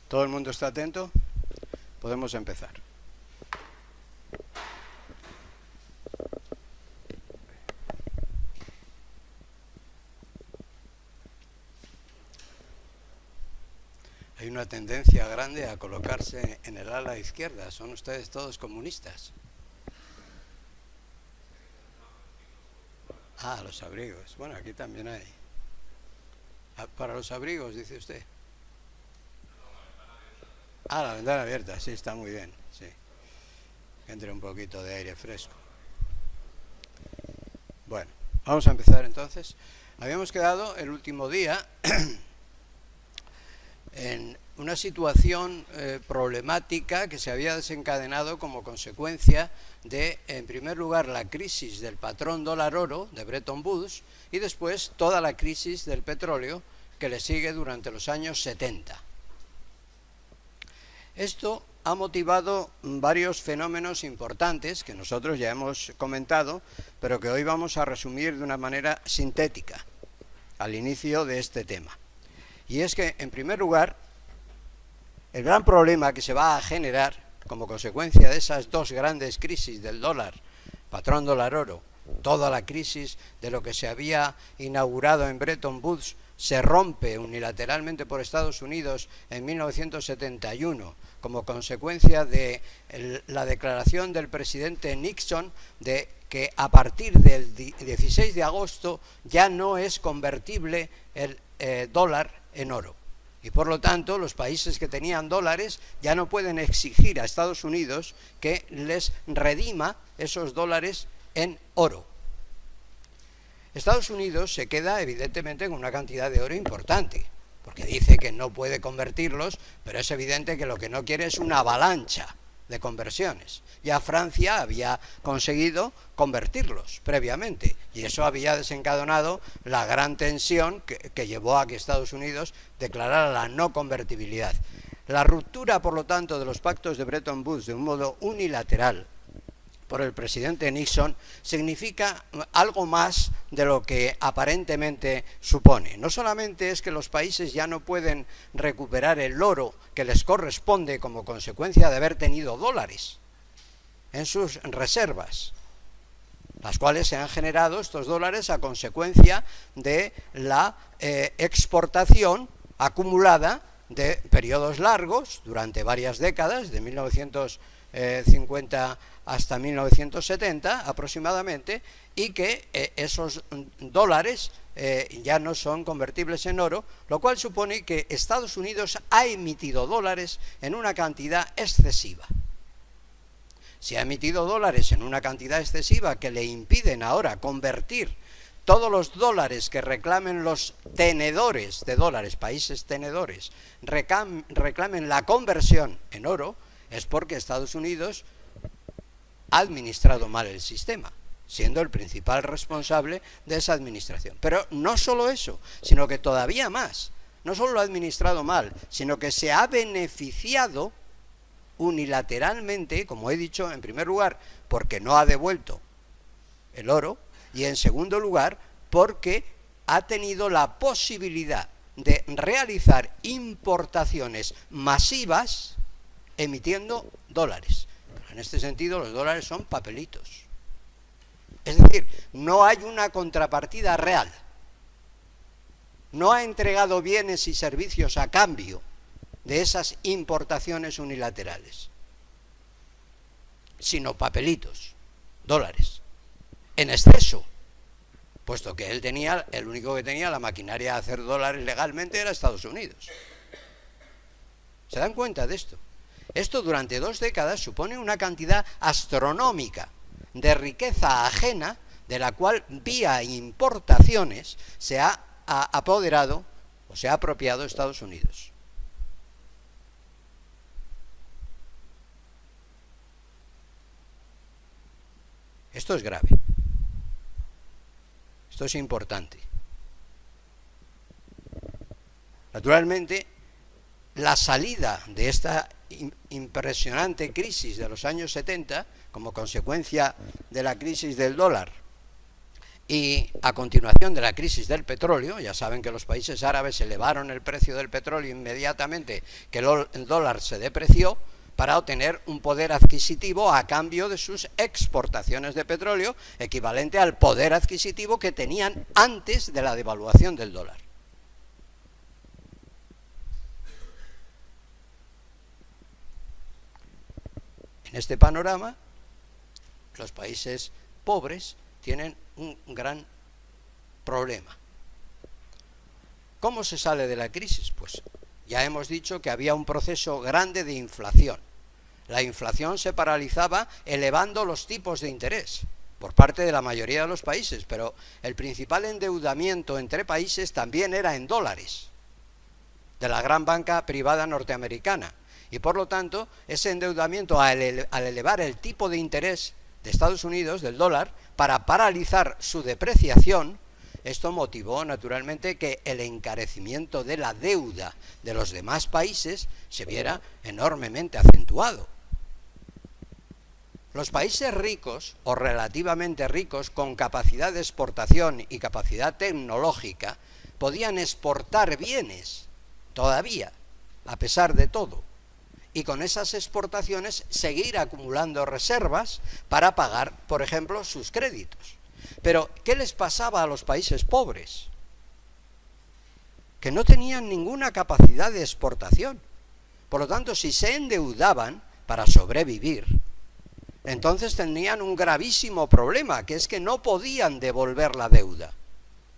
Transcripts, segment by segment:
¿Todo el mundo está atento? Podemos empezar. Hay una tendencia grande a colocarse en el ala izquierda. ¿Son ustedes todos comunistas? Ah, los abrigos. Bueno, aquí también hay. Para los abrigos, dice usted. Ah, la ventana abierta, sí, está muy bien, sí. Entre un poquito de aire fresco. Bueno, vamos a empezar entonces. Habíamos quedado el último día en una situación problemática que se había desencadenado como consecuencia de, en primer lugar, la crisis del patrón dólar-oro de Bretton Woods y después toda la crisis del petróleo que le sigue durante los años 70. Esto ha motivado varios fenómenos importantes que nosotros ya hemos comentado, pero que hoy vamos a resumir de una manera sintética al inicio de este tema. Y es que, en primer lugar, el gran problema que se va a generar como consecuencia de esas dos grandes crisis del dólar, patrón dólar-oro, toda la crisis de lo que se había inaugurado en Bretton Woods se rompe unilateralmente por Estados Unidos en 1971 como consecuencia de la declaración del presidente Nixon de que a partir del 16 de agosto ya no es convertible el dólar en oro. Y por lo tanto, los países que tenían dólares ya no pueden exigir a Estados Unidos que les redima esos dólares en oro. Estados Unidos se queda evidentemente con una cantidad de oro importante, porque dice que no puede convertirlos, pero es evidente que lo que no quiere es una avalancha de conversiones. Ya Francia había conseguido convertirlos previamente, y eso había desencadenado la gran tensión que llevó a que Estados Unidos declarara la no convertibilidad. La ruptura, por lo tanto, de los pactos de Bretton Woods de un modo unilateral por el presidente Nixon significa algo más de lo que aparentemente supone. No solamente es que los países ya no pueden recuperar el oro que les corresponde como consecuencia de haber tenido dólares en sus reservas, las cuales se han generado estos dólares a consecuencia de la exportación acumulada de periodos largos durante varias décadas, de 1950 hasta 1970 aproximadamente, y que esos dólares ya no son convertibles en oro, lo cual supone que Estados Unidos ha emitido dólares en una cantidad excesiva. Si ha emitido dólares en una cantidad excesiva que le impiden ahora convertir todos los dólares que reclamen los tenedores de dólares, países tenedores, reclamen la conversión en oro, es porque Estados Unidos ha administrado mal el sistema, siendo el principal responsable de esa administración. Pero no solo eso, sino que todavía más. No solo lo ha administrado mal, sino que se ha beneficiado unilateralmente, como he dicho, en primer lugar, porque no ha devuelto el oro, y en segundo lugar, porque ha tenido la posibilidad de realizar importaciones masivas emitiendo dólares. En este sentido, los dólares son papelitos. Es decir, no hay una contrapartida real. No ha entregado bienes y servicios a cambio de esas importaciones unilaterales, sino papelitos, dólares, en exceso, puesto que él tenía, el único que tenía la maquinaria de hacer dólares legalmente era Estados Unidos. ¿Se dan cuenta de esto? Esto durante 2 décadas supone una cantidad astronómica de riqueza ajena, de la cual vía importaciones se ha apoderado o se ha apropiado Estados Unidos. Esto es grave. Esto es importante. Naturalmente, la salida de esta impresionante crisis de los años 70, como consecuencia de la crisis del dólar Y a continuación de la crisis del petróleo, ya saben que los países árabes elevaron el precio del petróleo inmediatamente que el dólar se depreció para obtener un poder adquisitivo a cambio de sus exportaciones de petróleo, equivalente al poder adquisitivo que tenían antes de la devaluación del dólar. En este panorama, los países pobres tienen un gran problema. ¿Cómo se sale de la crisis? Pues ya hemos dicho que había un proceso grande de inflación. La inflación se paralizaba elevando los tipos de interés por parte de la mayoría de los países, pero el principal endeudamiento entre países también era en dólares, de la gran banca privada norteamericana. Y por lo tanto, ese endeudamiento al elevar el tipo de interés de Estados Unidos, del dólar, para paralizar su depreciación, esto motivó naturalmente que el encarecimiento de la deuda de los demás países se viera enormemente acentuado. Los países ricos, o relativamente ricos, con capacidad de exportación y capacidad tecnológica, podían exportar bienes, todavía, a pesar de todo, y con esas exportaciones seguir acumulando reservas para pagar, por ejemplo, sus créditos. Pero, ¿qué les pasaba a los países pobres? Que no tenían ninguna capacidad de exportación. Por lo tanto, si se endeudaban para sobrevivir, entonces tenían un gravísimo problema, que es que no podían devolver la deuda.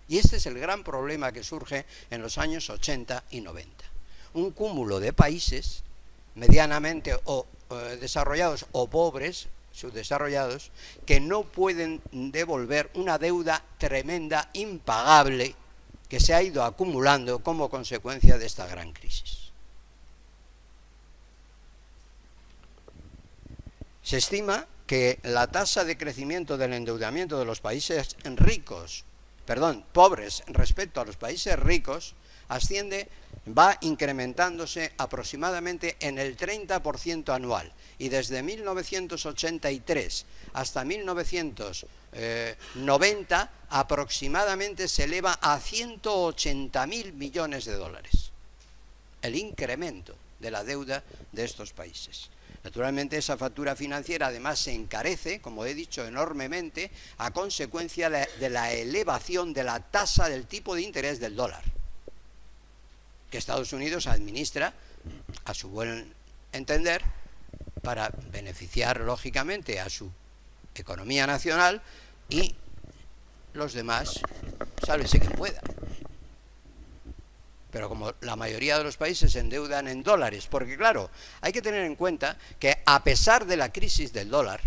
Y este es el gran problema que surge en los años 80 y 90. Un cúmulo de países medianamente desarrollados o pobres, subdesarrollados, que no pueden devolver una deuda tremenda, impagable, que se ha ido acumulando como consecuencia de esta gran crisis. Se estima que la tasa de crecimiento del endeudamiento de los países pobres respecto a los países ricos va incrementándose aproximadamente en el 30% anual, y desde 1983 hasta 1990 aproximadamente se eleva a 180.000 millones de dólares el incremento de la deuda de estos países. Naturalmente, esa factura financiera además se encarece, como he dicho, enormemente a consecuencia de la elevación de la tasa del tipo de interés del dólar, que Estados Unidos administra, a su buen entender, para beneficiar lógicamente a su economía nacional, y los demás, sálvese quien pueda. Pero como la mayoría de los países se endeudan en dólares, porque claro, hay que tener en cuenta que a pesar de la crisis del dólar,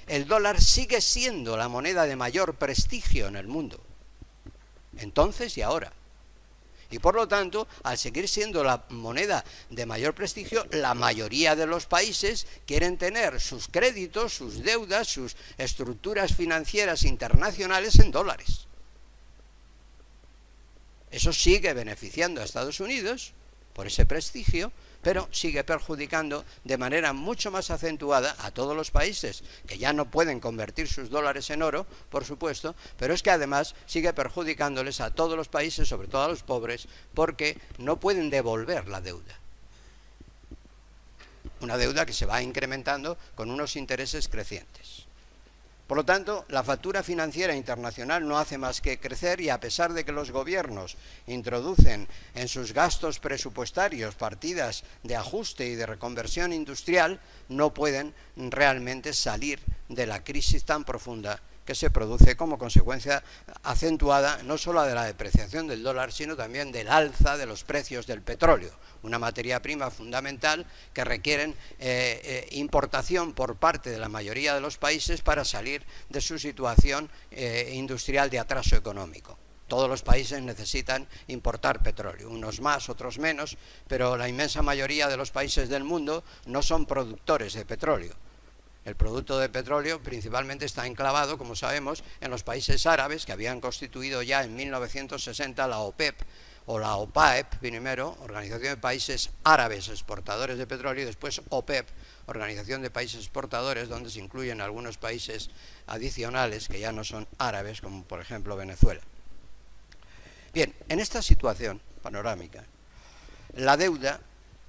el dólar sigue siendo la moneda de mayor prestigio en el mundo, entonces y ahora. Y por lo tanto, al seguir siendo la moneda de mayor prestigio, la mayoría de los países quieren tener sus créditos, sus deudas, sus estructuras financieras internacionales en dólares. Eso sigue beneficiando a Estados Unidos por ese prestigio, pero sigue perjudicando de manera mucho más acentuada a todos los países, que ya no pueden convertir sus dólares en oro, por supuesto, pero es que además sigue perjudicándoles a todos los países, sobre todo a los pobres, porque no pueden devolver la deuda. Una deuda que se va incrementando con unos intereses crecientes. Por lo tanto, la factura financiera internacional no hace más que crecer, y a pesar de que los gobiernos introducen en sus gastos presupuestarios partidas de ajuste y de reconversión industrial, no pueden realmente salir de la crisis tan profunda que se produce como consecuencia acentuada no solo de la depreciación del dólar, sino también del alza de los precios del petróleo, una materia prima fundamental que requieren importación por parte de la mayoría de los países para salir de su situación industrial de atraso económico. Todos los países necesitan importar petróleo, unos más, otros menos, pero la inmensa mayoría de los países del mundo no son productores de petróleo. El producto de petróleo principalmente está enclavado, como sabemos, en los países árabes, que habían constituido ya en 1960 la OPEP, o la OPAEP primero, Organización de Países Árabes Exportadores de Petróleo, y después OPEP, Organización de Países Exportadores, donde se incluyen algunos países adicionales que ya no son árabes, como por ejemplo Venezuela. Bien, en esta situación panorámica, la deuda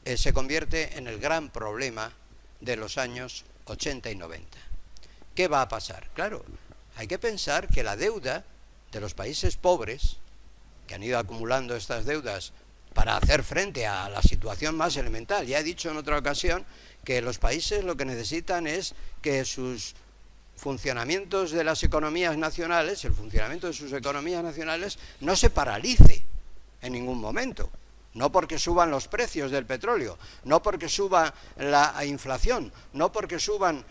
se convierte en el gran problema de los años 80 y 90. ¿Qué va a pasar? Claro, hay que pensar que la deuda de los países pobres, que han ido acumulando estas deudas para hacer frente a la situación más elemental. Ya he dicho en otra ocasión que los países lo que necesitan es que sus funcionamientos de las economías nacionales, el funcionamiento de sus economías nacionales, no se paralice en ningún momento. No porque suban los precios del petróleo, no porque suba la inflación, no porque suban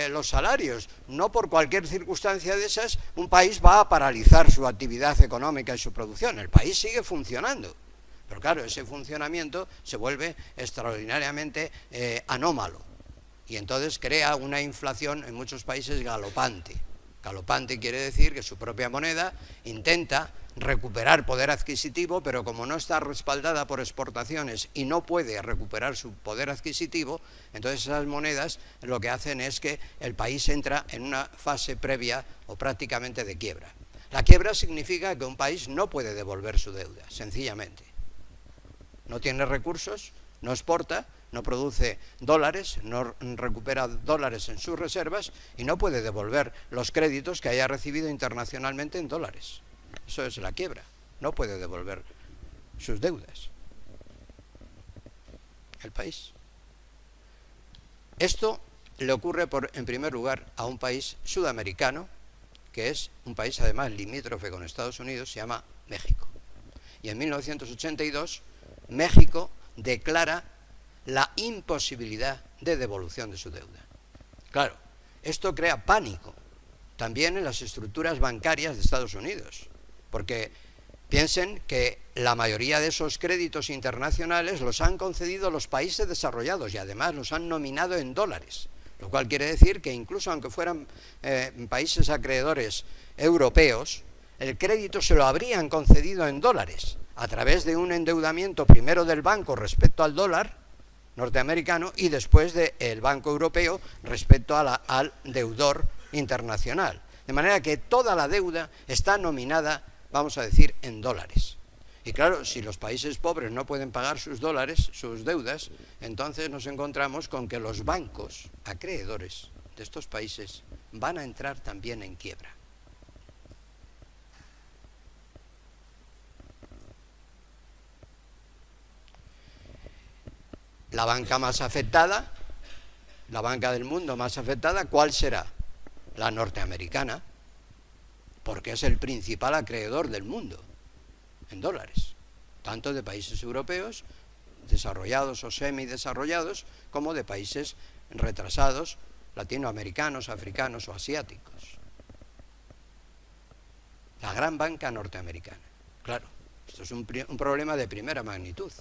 los salarios, no por cualquier circunstancia de esas, un país va a paralizar su actividad económica y su producción. El país sigue funcionando, pero claro, ese funcionamiento se vuelve extraordinariamente anómalo y entonces crea una inflación en muchos países galopante. Galopante quiere decir que su propia moneda intenta recuperar poder adquisitivo, pero como no está respaldada por exportaciones y no puede recuperar su poder adquisitivo, entonces esas monedas lo que hacen es que el país entra en una fase previa o prácticamente de quiebra. La quiebra significa que un país no puede devolver su deuda, sencillamente. No tiene recursos, no exporta, no produce dólares, no recupera dólares en sus reservas y no puede devolver los créditos que haya recibido internacionalmente en dólares. Eso es la quiebra, no puede devolver sus deudas el país. Esto le ocurre en primer lugar a un país sudamericano, que es un país además limítrofe con Estados Unidos, se llama México. Y en 1982 México declara la imposibilidad de devolución de su deuda. Claro, esto crea pánico también en las estructuras bancarias de Estados Unidos, porque piensen que la mayoría de esos créditos internacionales los han concedido los países desarrollados y además los han nominado en dólares, lo cual quiere decir que incluso aunque fueran países acreedores europeos, el crédito se lo habrían concedido en dólares, a través de un endeudamiento primero del banco respecto al dólar norteamericano y después del Banco Europeo respecto al deudor internacional. De manera que toda la deuda está nominada, vamos a decir, en dólares. Y claro, si los países pobres no pueden pagar sus dólares, sus deudas, entonces nos encontramos con que los bancos acreedores de estos países van a entrar también en quiebra. La banca más afectada, la banca del mundo más afectada, ¿cuál será? La norteamericana, porque es el principal acreedor del mundo en dólares, tanto de países europeos, desarrollados o semidesarrollados, como de países retrasados, latinoamericanos, africanos o asiáticos. La gran banca norteamericana. Claro, esto es un problema de primera magnitud.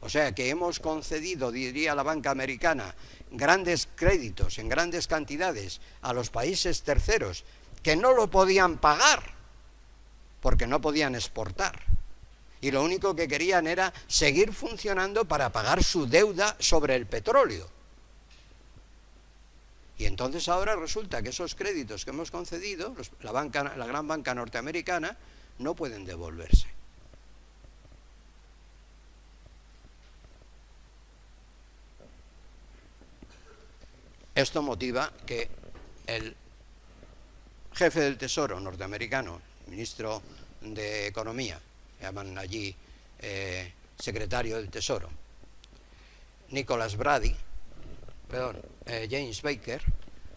O sea que hemos concedido, diría la banca americana, grandes créditos en grandes cantidades a los países terceros que no lo podían pagar porque no podían exportar. Y lo único que querían era seguir funcionando para pagar su deuda sobre el petróleo. Y entonces ahora resulta que esos créditos que hemos concedido, la gran banca norteamericana, no pueden devolverse. Esto motiva que el jefe del Tesoro norteamericano, ministro de Economía, llaman allí secretario del Tesoro, James Baker,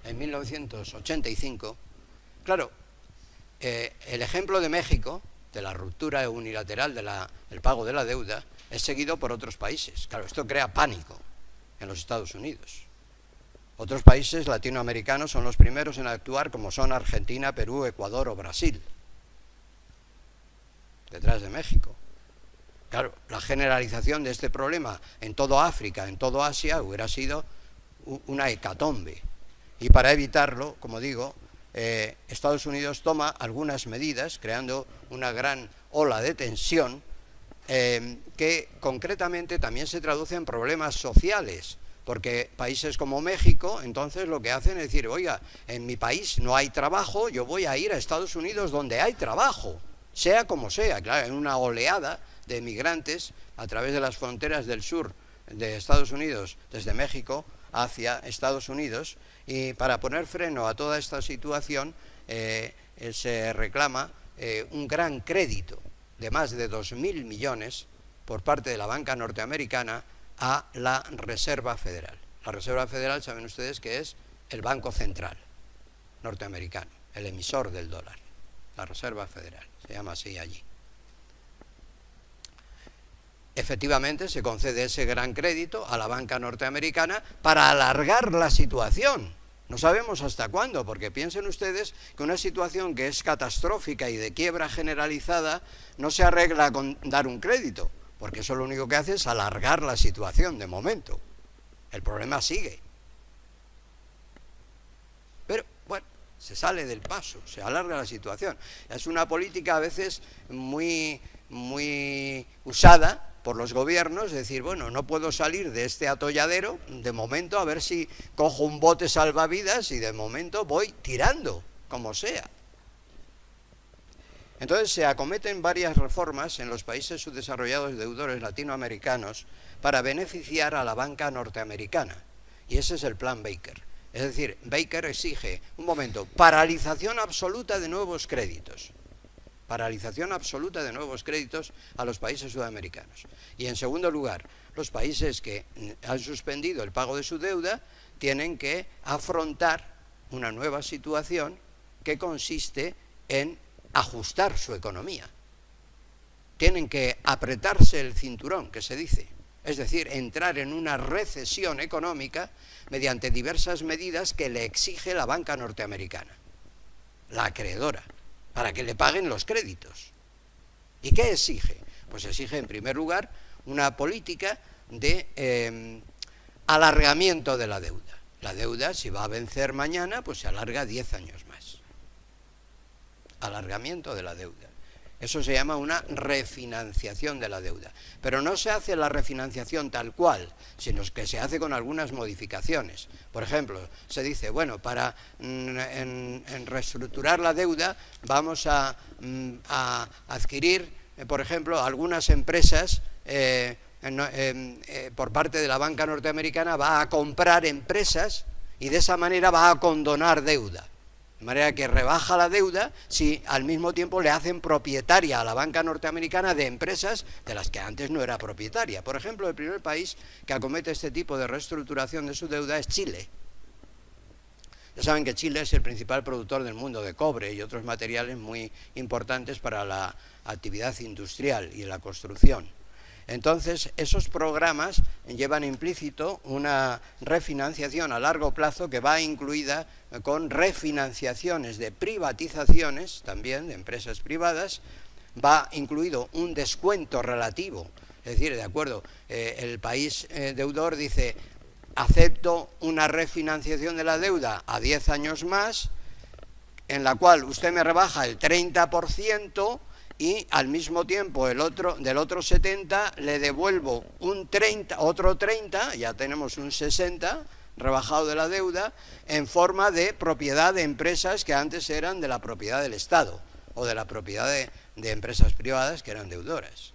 en 1985, claro, el ejemplo de México, de la ruptura unilateral del pago de la deuda, es seguido por otros países. Claro, esto crea pánico en los Estados Unidos. Otros países latinoamericanos son los primeros en actuar, como son Argentina, Perú, Ecuador o Brasil, detrás de México. Claro, la generalización de este problema en todo África, en todo Asia, hubiera sido una hecatombe. Y para evitarlo, como digo, Estados Unidos toma algunas medidas, creando una gran ola de tensión que concretamente también se traduce en problemas sociales, porque países como México, entonces lo que hacen es decir, oiga, en mi país no hay trabajo, yo voy a ir a Estados Unidos donde hay trabajo, sea como sea, claro, en una oleada de migrantes a través de las fronteras del sur de Estados Unidos, desde México hacia Estados Unidos, y para poner freno a toda esta situación se reclama un gran crédito de más de 2.000 millones por parte de la banca norteamericana a la Reserva Federal. La Reserva Federal, saben ustedes que es el Banco Central norteamericano, el emisor del dólar. La Reserva Federal, se llama así allí. Efectivamente, se concede ese gran crédito a la banca norteamericana para alargar la situación. No sabemos hasta cuándo, porque piensen ustedes que una situación que es catastrófica y de quiebra generalizada no se arregla con dar un crédito, porque eso lo único que hace es alargar la situación de momento. El problema sigue. Pero, bueno, se sale del paso, se alarga la situación. Es una política a veces muy usada por los gobiernos, es decir, bueno, no puedo salir de este atolladero, de momento a ver si cojo un bote salvavidas y de momento voy tirando, como sea. Entonces se acometen varias reformas en los países subdesarrollados deudores latinoamericanos para beneficiar a la banca norteamericana. Y ese es el plan Baker. Es decir, Baker exige, un momento, paralización absoluta de nuevos créditos. Paralización absoluta de nuevos créditos a los países sudamericanos. Y en segundo lugar, los países que han suspendido el pago de su deuda tienen que afrontar una nueva situación que consiste en ajustar su economía. Tienen que apretarse el cinturón, que se dice, es decir, entrar en una recesión económica mediante diversas medidas que le exige la banca norteamericana, la acreedora, para que le paguen los créditos. ¿Y qué exige? Pues exige, en primer lugar, una política de alargamiento de la deuda. La deuda, si va a vencer mañana, pues se alarga 10 años más. Alargamiento de la deuda. Eso se llama una refinanciación de la deuda. Pero no se hace la refinanciación tal cual, sino que se hace con algunas modificaciones. Por ejemplo, se dice, bueno, para en reestructurar la deuda vamos a adquirir, por ejemplo, algunas empresas, por parte de la banca norteamericana va a comprar empresas y de esa manera va a condonar deuda. De manera que rebaja la deuda si al mismo tiempo le hacen propietaria a la banca norteamericana de empresas de las que antes no era propietaria. Por ejemplo, el primer país que acomete este tipo de reestructuración de su deuda es Chile. Ya saben que Chile es el principal productor del mundo de cobre y otros materiales muy importantes para la actividad industrial y la construcción. Entonces, esos programas llevan implícito una refinanciación a largo plazo que va incluida con refinanciaciones de privatizaciones, también de empresas privadas, va incluido un descuento relativo, es decir, de acuerdo, el país deudor dice, acepto una refinanciación de la deuda a 10 años más, en la cual usted me rebaja el 30%, y al mismo tiempo del otro 70 le devuelvo un 30, otro 30, ya tenemos un 60 rebajado de la deuda, en forma de propiedad de empresas que antes eran de la propiedad del Estado o de la propiedad de empresas privadas que eran deudoras.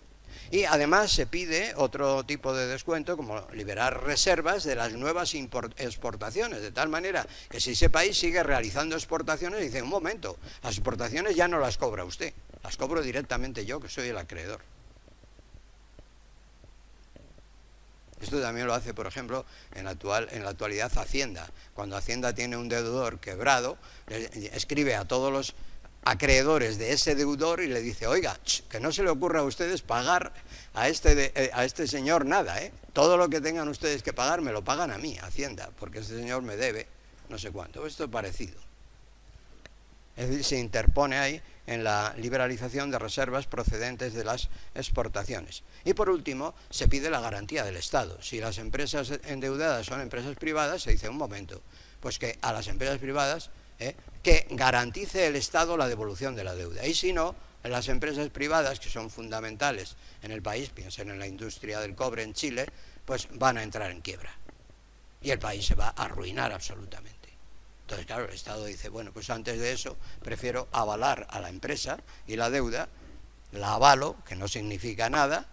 Y además se pide otro tipo de descuento, como liberar reservas de las nuevas exportaciones, de tal manera que si ese país sigue realizando exportaciones, dice, un momento, las exportaciones ya no las cobra usted, las cobro directamente yo, que soy el acreedor. Esto también lo hace, por ejemplo, en la actualidad Hacienda. Cuando Hacienda tiene un deudor quebrado, escribe a todos los acreedores de ese deudor y le dice, oiga, que no se le ocurra a ustedes pagar a este señor nada, todo lo que tengan ustedes que pagar me lo pagan a mí, Hacienda, porque este señor me debe no sé cuánto. Esto es parecido. Es decir, se interpone ahí en la liberalización de reservas procedentes de las exportaciones. Y por último, se pide la garantía del Estado. Si las empresas endeudadas son empresas privadas, se dice, un momento, pues que a las empresas privadas que garantice el Estado la devolución de la deuda. Y si no, Las empresas privadas, que son fundamentales en el país, piensen en la industria del cobre en Chile, pues van a entrar en quiebra. Y el país se va a arruinar absolutamente. Entonces, claro, el Estado dice, bueno, pues antes de eso prefiero avalar a la empresa y la deuda, la avalo, que no significa nada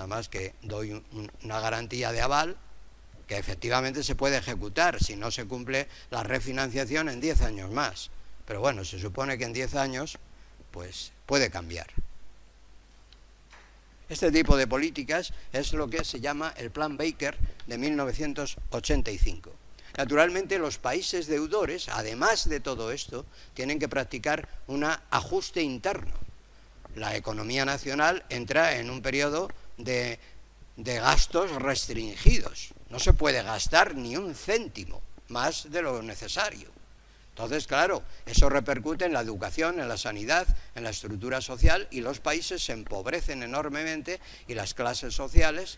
más que doy una garantía de aval, que efectivamente se puede ejecutar si no se cumple la refinanciación en 10 años más. Pero bueno, se supone que en 10 años pues puede cambiar. Este tipo de políticas es lo que se llama el Plan Baker de 1985. Naturalmente, los países deudores, además de todo esto, tienen que practicar un ajuste interno. La economía nacional entra en un periodo de gastos restringidos. No se puede gastar ni un céntimo más de lo necesario. Entonces, claro, eso repercute en la educación, en la sanidad, en la estructura social, y los países se empobrecen enormemente y las clases sociales,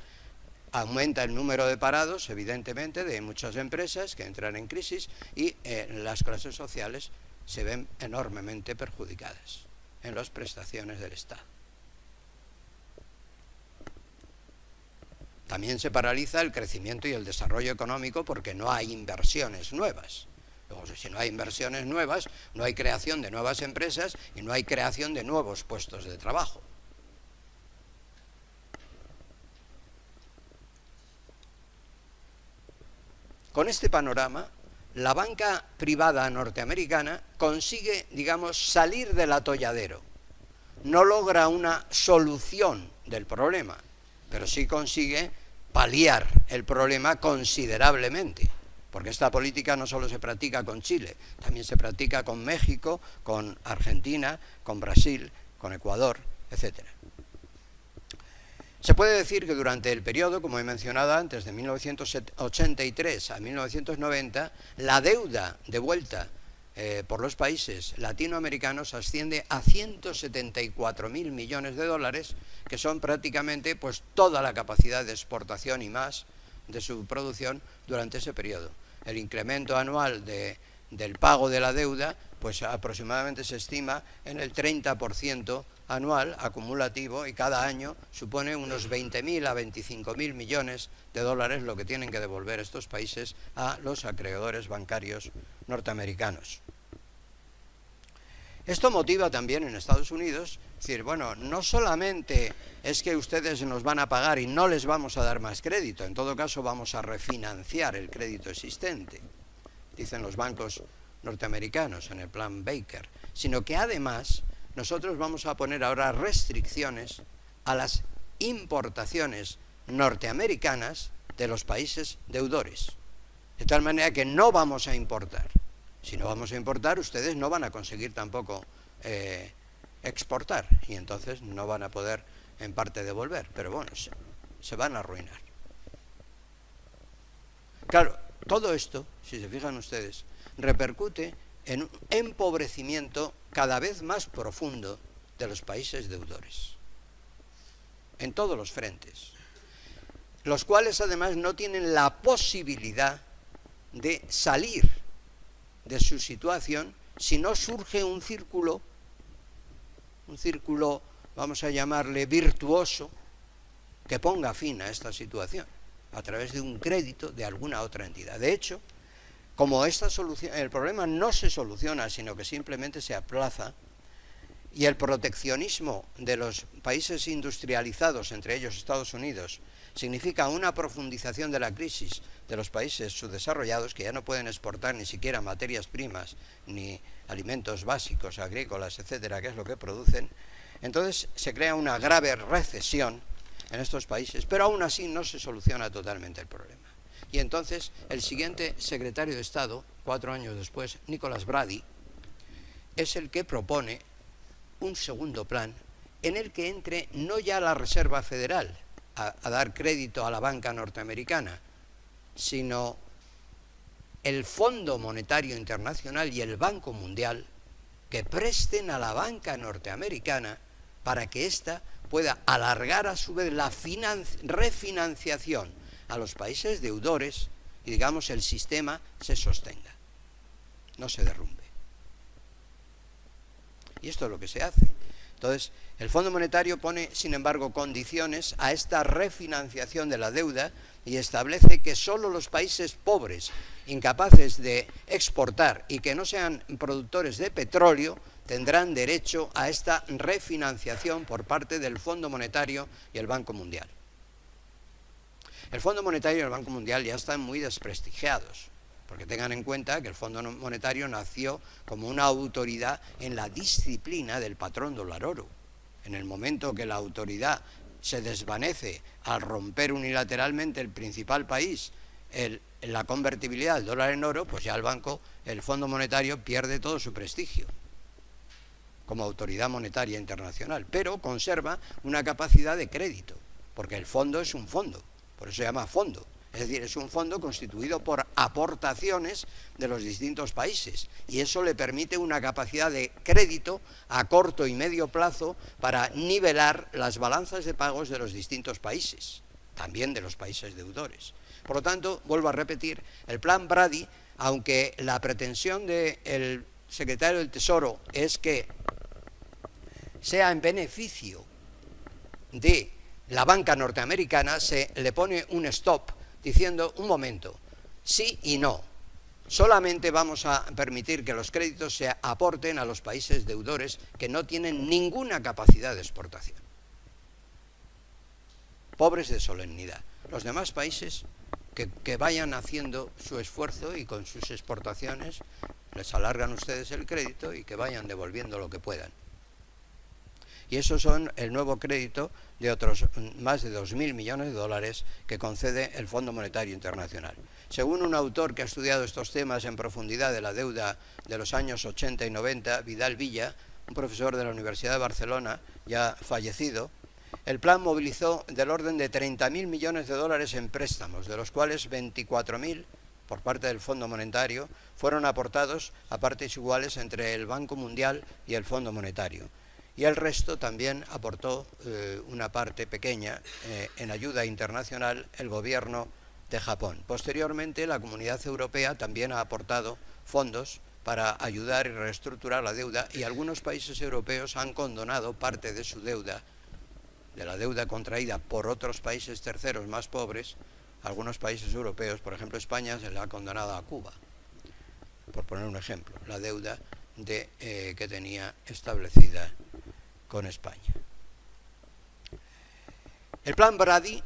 aumenta el número de parados, evidentemente, de muchas empresas que entran en crisis, y las clases sociales se ven enormemente perjudicadas en las prestaciones del Estado. También se paraliza el crecimiento y el desarrollo económico porque no hay inversiones nuevas. Luego, si no hay inversiones nuevas, no hay creación de nuevas empresas y no hay creación de nuevos puestos de trabajo. Con este panorama, la banca privada norteamericana consigue, digamos, salir del atolladero. No logra una solución del problema, pero sí consigue paliar el problema considerablemente. Porque esta política no solo se practica con Chile, también se practica con México, con Argentina, con Brasil, con Ecuador, etc. Se puede decir que durante el periodo, como he mencionado antes, de 1983 a 1990, la deuda devuelta por los países latinoamericanos asciende a 174.000 millones de dólares, que son prácticamente pues toda la capacidad de exportación y más de su producción durante ese periodo. El incremento anual del pago de la deuda, pues aproximadamente se estima en el 30% anual acumulativo, y cada año supone unos 20.000 a 25.000 millones de dólares lo que tienen que devolver estos países a los acreedores bancarios norteamericanos. Esto motiva también en Estados Unidos, decir, bueno, no solamente es que ustedes nos van a pagar y no les vamos a dar más crédito, en todo caso vamos a refinanciar el crédito existente, dicen los bancos norteamericanos en el Plan Baker, sino que además nosotros vamos a poner ahora restricciones a las importaciones norteamericanas de los países deudores, de tal manera que no vamos a importar. Si no vamos a importar, ustedes no van a conseguir tampoco exportar, y entonces no van a poder en parte devolver, pero bueno, se van a arruinar. Claro, todo esto, si se fijan ustedes, repercute en un empobrecimiento cada vez más profundo de los países deudores, en todos los frentes, los cuales además no tienen la posibilidad de salir de su situación si no surge un círculo, vamos a llamarle virtuoso, que ponga fin a esta situación a través de un crédito de alguna otra entidad. De hecho, como el problema no se soluciona, sino que simplemente se aplaza, y el proteccionismo de los países industrializados, entre ellos Estados Unidos, significa una profundización de la crisis de los países subdesarrollados, que ya no pueden exportar ni siquiera materias primas, ni alimentos básicos, agrícolas, etcétera, que es lo que producen. Entonces se crea una grave recesión en estos países, pero aún así no se soluciona totalmente el problema. Y entonces el siguiente secretario de Estado, 4 años después, Nicholas Brady, es el que propone un segundo plan en el que entre no ya la Reserva Federal a dar crédito a la banca norteamericana, sino el Fondo Monetario Internacional y el Banco Mundial, que presten a la banca norteamericana para que ésta pueda alargar a su vez la refinanciación a los países deudores y, digamos, el sistema se sostenga, no se derrumbe. Y esto es lo que se hace. Entonces, el Fondo Monetario pone, sin embargo, condiciones a esta refinanciación de la deuda y establece que solo los países pobres, incapaces de exportar y que no sean productores de petróleo, tendrán derecho a esta refinanciación por parte del Fondo Monetario y el Banco Mundial. El Fondo Monetario y el Banco Mundial ya están muy desprestigiados, porque tengan en cuenta que el Fondo Monetario nació como una autoridad en la disciplina del patrón dólar oro. En el momento que la autoridad se desvanece al romper unilateralmente el principal país, la convertibilidad del dólar en oro, pues ya el Fondo Monetario pierde todo su prestigio como autoridad monetaria internacional, pero conserva una capacidad de crédito, porque el fondo es un fondo, por eso se llama fondo. Es decir, es un fondo constituido por aportaciones de los distintos países y eso le permite una capacidad de crédito a corto y medio plazo para nivelar las balanzas de pagos de los distintos países, también de los países deudores. Por lo tanto, vuelvo a repetir, el plan Brady, aunque la pretensión del secretario del Tesoro es que sea en beneficio de la banca norteamericana, se le pone un stop diciendo, un momento, sí y no, solamente vamos a permitir que los créditos se aporten a los países deudores que no tienen ninguna capacidad de exportación, pobres de solemnidad. Los demás países que vayan haciendo su esfuerzo y con sus exportaciones les alargan ustedes el crédito y que vayan devolviendo lo que puedan. Y esos son el nuevo crédito de otros más de 2.000 millones de dólares que concede el Fondo Monetario Internacional. Según un autor que ha estudiado estos temas en profundidad de la deuda de los años 80 y 90, Vidal Villa, un profesor de la Universidad de Barcelona, ya fallecido, el plan movilizó del orden de 30.000 millones de dólares en préstamos, de los cuales 24.000 por parte del Fondo Monetario fueron aportados a partes iguales entre el Banco Mundial y el Fondo Monetario. Y el resto también aportó una parte pequeña en ayuda internacional el gobierno de Japón. Posteriormente, la Comunidad Europea también ha aportado fondos para ayudar y reestructurar la deuda y algunos países europeos han condonado parte de su deuda, de la deuda contraída por otros países terceros más pobres. Algunos países europeos, por ejemplo España, se le ha condonado a Cuba, por poner un ejemplo, la deuda que tenía establecida con España. El plan Brady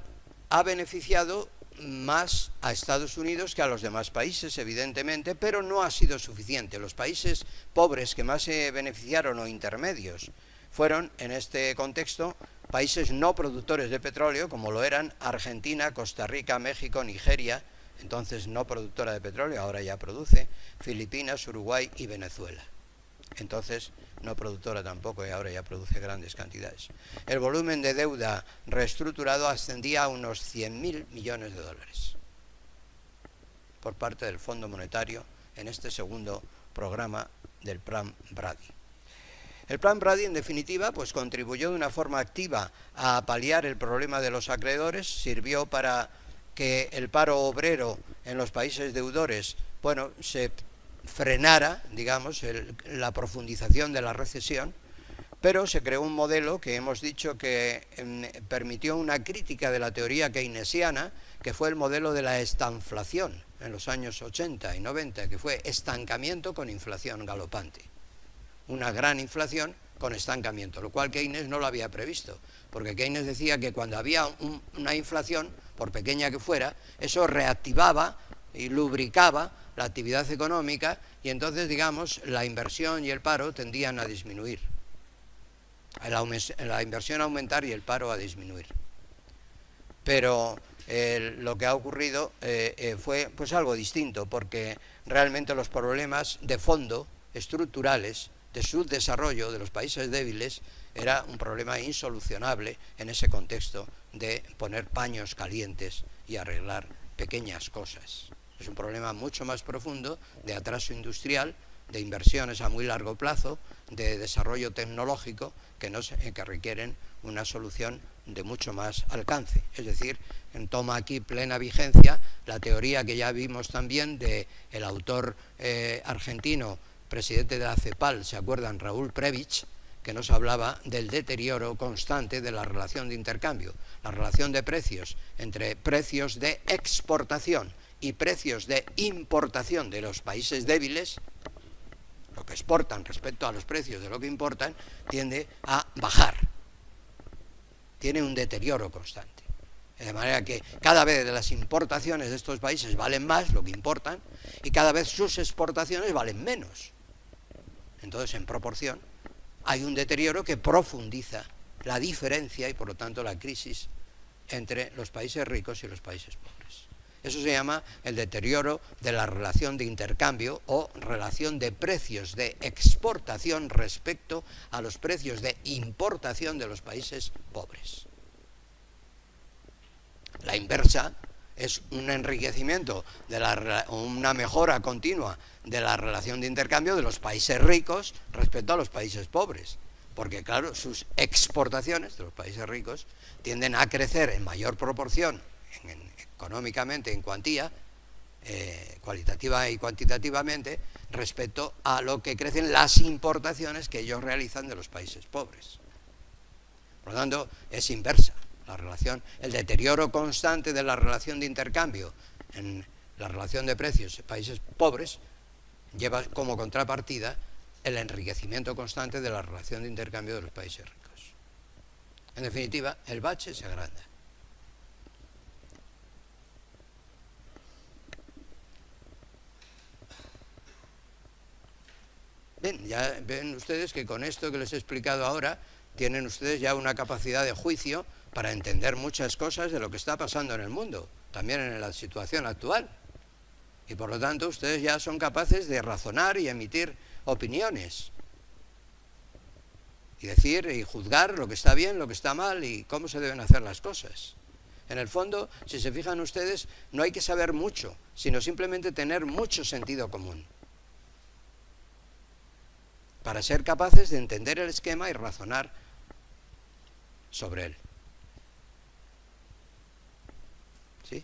ha beneficiado más a Estados Unidos que a los demás países, evidentemente, pero no ha sido suficiente. Los países pobres que más se beneficiaron o intermedios fueron, en este contexto, países no productores de petróleo, como lo eran Argentina, Costa Rica, México, Nigeria, entonces no productora de petróleo, ahora ya produce, Filipinas, Uruguay y Venezuela. Entonces no productora tampoco y ahora ya produce grandes cantidades. El volumen de deuda reestructurado ascendía a unos 100.000 millones de dólares por parte del Fondo Monetario en este segundo programa del plan Brady. El plan Brady, en definitiva, pues contribuyó de una forma activa a paliar el problema de los acreedores, sirvió para que el paro obrero en los países deudores, bueno, se frenara, digamos, la profundización de la recesión, pero se creó un modelo que hemos dicho que permitió una crítica de la teoría keynesiana, que fue el modelo de la estanflación en los años 80 y 90, que fue estancamiento con inflación galopante. Una gran inflación con estancamiento, lo cual Keynes no lo había previsto, porque Keynes decía que cuando había una inflación, por pequeña que fuera, eso reactivaba y lubricaba la actividad económica y entonces, digamos, la inversión y el paro tendían a disminuir. La inversión a aumentar y el paro a disminuir. Pero lo que ha ocurrido fue pues algo distinto, porque realmente los problemas de fondo, estructurales, de subdesarrollo de los países débiles, era un problema insolucionable en ese contexto de poner paños calientes y arreglar pequeñas cosas. Es un problema mucho más profundo de atraso industrial, de inversiones a muy largo plazo, de desarrollo tecnológico que requieren una solución de mucho más alcance. Es decir, toma aquí plena vigencia la teoría que ya vimos también del autor argentino, presidente de la CEPAL, ¿se acuerdan? Raúl Prebisch, que nos hablaba del deterioro constante de la relación de intercambio, la relación de precios entre precios de exportación y precios de importación de los países débiles, lo que exportan respecto a los precios de lo que importan, tiende a bajar, tiene un deterioro constante. De manera que cada vez las importaciones de estos países valen más, lo que importan, y cada vez sus exportaciones valen menos. Entonces, en proporción, hay un deterioro que profundiza la diferencia y, por lo tanto, la crisis entre los países ricos y los países pobres. Eso se llama el deterioro de la relación de intercambio o relación de precios de exportación respecto a los precios de importación de los países pobres. La inversa es un enriquecimiento, una mejora continua de la relación de intercambio de los países ricos respecto a los países pobres. Porque, claro, sus exportaciones de los países ricos tienden a crecer en mayor proporción, económicamente, en cuantía, cualitativa y cuantitativamente, respecto a lo que crecen las importaciones que ellos realizan de los países pobres. Por lo tanto, es inversa. La relación, el deterioro constante de la relación de intercambio en la relación de precios en países pobres lleva como contrapartida el enriquecimiento constante de la relación de intercambio de los países ricos. En definitiva, el bache se agranda. Bien, ya ven ustedes que con esto que les he explicado ahora, tienen ustedes ya una capacidad de juicio para entender muchas cosas de lo que está pasando en el mundo, también en la situación actual. Y por lo tanto ustedes ya son capaces de razonar y emitir opiniones. Y decir y juzgar lo que está bien, lo que está mal y cómo se deben hacer las cosas. En el fondo, si se fijan ustedes, no hay que saber mucho, sino simplemente tener mucho sentido común, para ser capaces de entender el esquema y razonar sobre él. ¿Sí?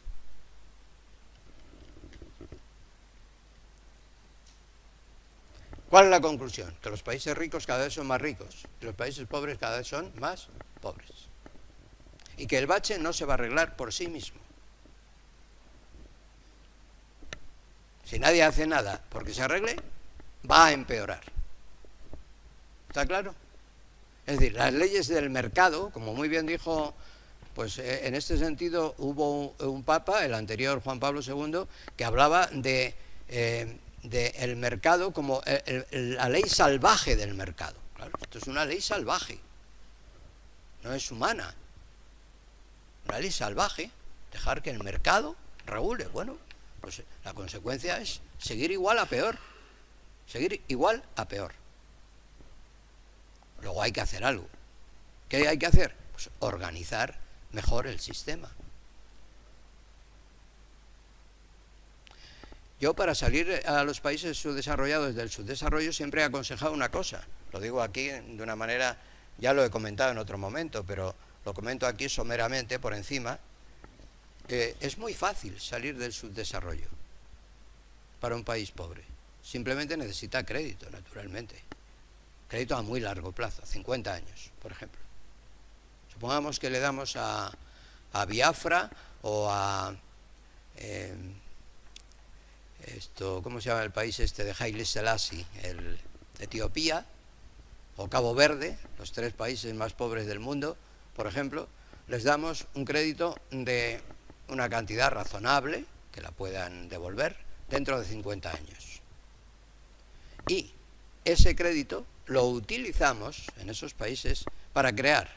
¿Cuál es la conclusión? Que los países ricos cada vez son más ricos y los países pobres cada vez son más pobres. Y que el bache no se va a arreglar por sí mismo. Si nadie hace nada porque se arregle, va a empeorar. ¿Está claro? Es decir, las leyes del mercado, como muy bien dijo, pues en este sentido hubo un papa, el anterior Juan Pablo II, que hablaba de el mercado como la ley salvaje del mercado. Claro, esto es una ley salvaje, no es humana. Una ley salvaje, dejar que el mercado regule. Bueno, pues la consecuencia es seguir igual a peor. Seguir igual a peor. Luego hay que hacer algo. ¿Qué hay que hacer? Pues organizar mejor el sistema. Yo, para salir a los países subdesarrollados del subdesarrollo, siempre he aconsejado una cosa. Lo digo aquí de una manera, ya lo he comentado en otro momento, pero lo comento aquí someramente, por encima. Es muy fácil salir del subdesarrollo para un país pobre. Simplemente necesita crédito, naturalmente. Crédito a muy largo plazo, 50 años, por ejemplo. Supongamos que le damos a Biafra o a ¿cómo se llama el país este de Haile Selassie? Etiopía o Cabo Verde, los 3 países más pobres del mundo, por ejemplo, les damos un crédito de una cantidad razonable, que la puedan devolver, dentro de 50 años. Y ese crédito lo utilizamos en esos países para crear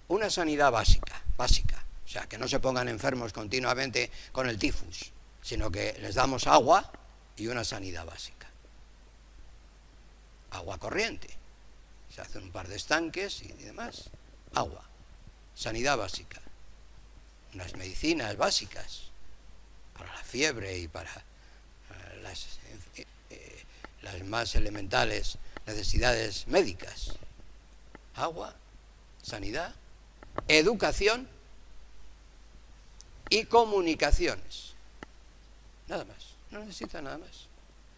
una sanidad básica, o sea, que no se pongan enfermos continuamente con el tifus, sino que les damos agua y una sanidad básica. Agua corriente, se hacen un par de estanques y demás, agua, sanidad básica, unas medicinas básicas para la fiebre y para las más elementales necesidades médicas. Agua, sanidad, educación y comunicaciones. Nada más, no necesita nada más.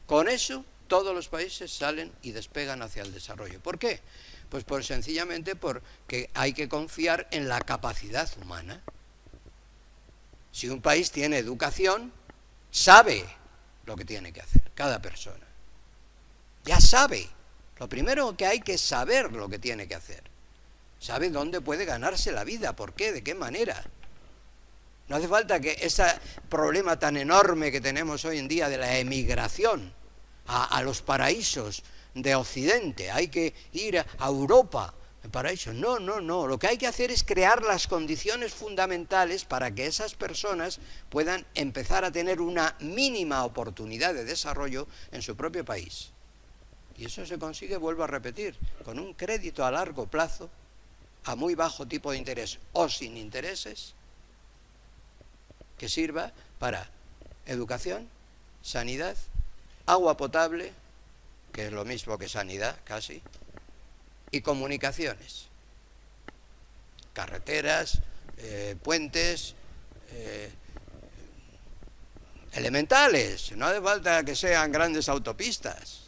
Con eso todos los países salen y despegan hacia el desarrollo. ¿Por qué? Pues sencillamente porque hay que confiar en la capacidad humana. Si un país tiene educación, sabe lo que tiene que hacer, cada persona. Ya sabe. Lo primero que hay que saber lo que tiene que hacer. Sabe dónde puede ganarse la vida, por qué, de qué manera. No hace falta que ese problema tan enorme que tenemos hoy en día de la emigración a los paraísos de Occidente, hay que ir a Europa, en paraísos. No, no, no. Lo que hay que hacer es crear las condiciones fundamentales para que esas personas puedan empezar a tener una mínima oportunidad de desarrollo en su propio país. Y eso se consigue, vuelvo a repetir, con un crédito a largo plazo, a muy bajo tipo de interés o sin intereses, que sirva para educación, sanidad, agua potable, que es lo mismo que sanidad casi, y comunicaciones, carreteras, puentes, elementales, no hace falta que sean grandes autopistas.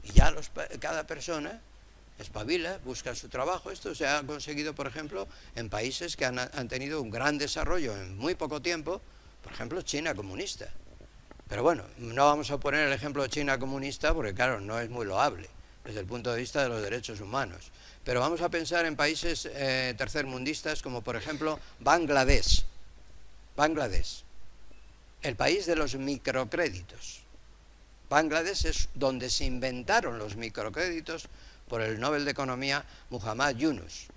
Y ya cada persona espabila, busca su trabajo. Esto se ha conseguido, por ejemplo, en países que han tenido un gran desarrollo en muy poco tiempo, por ejemplo, China comunista. Pero bueno, no vamos a poner el ejemplo de China comunista porque, claro, no es muy loable desde el punto de vista de los derechos humanos. Pero vamos a pensar en países tercermundistas como, por ejemplo, Bangladesh. Bangladesh, el país de los microcréditos. Bangladesh es donde se inventaron los microcréditos por el Nobel de Economía Muhammad Yunus.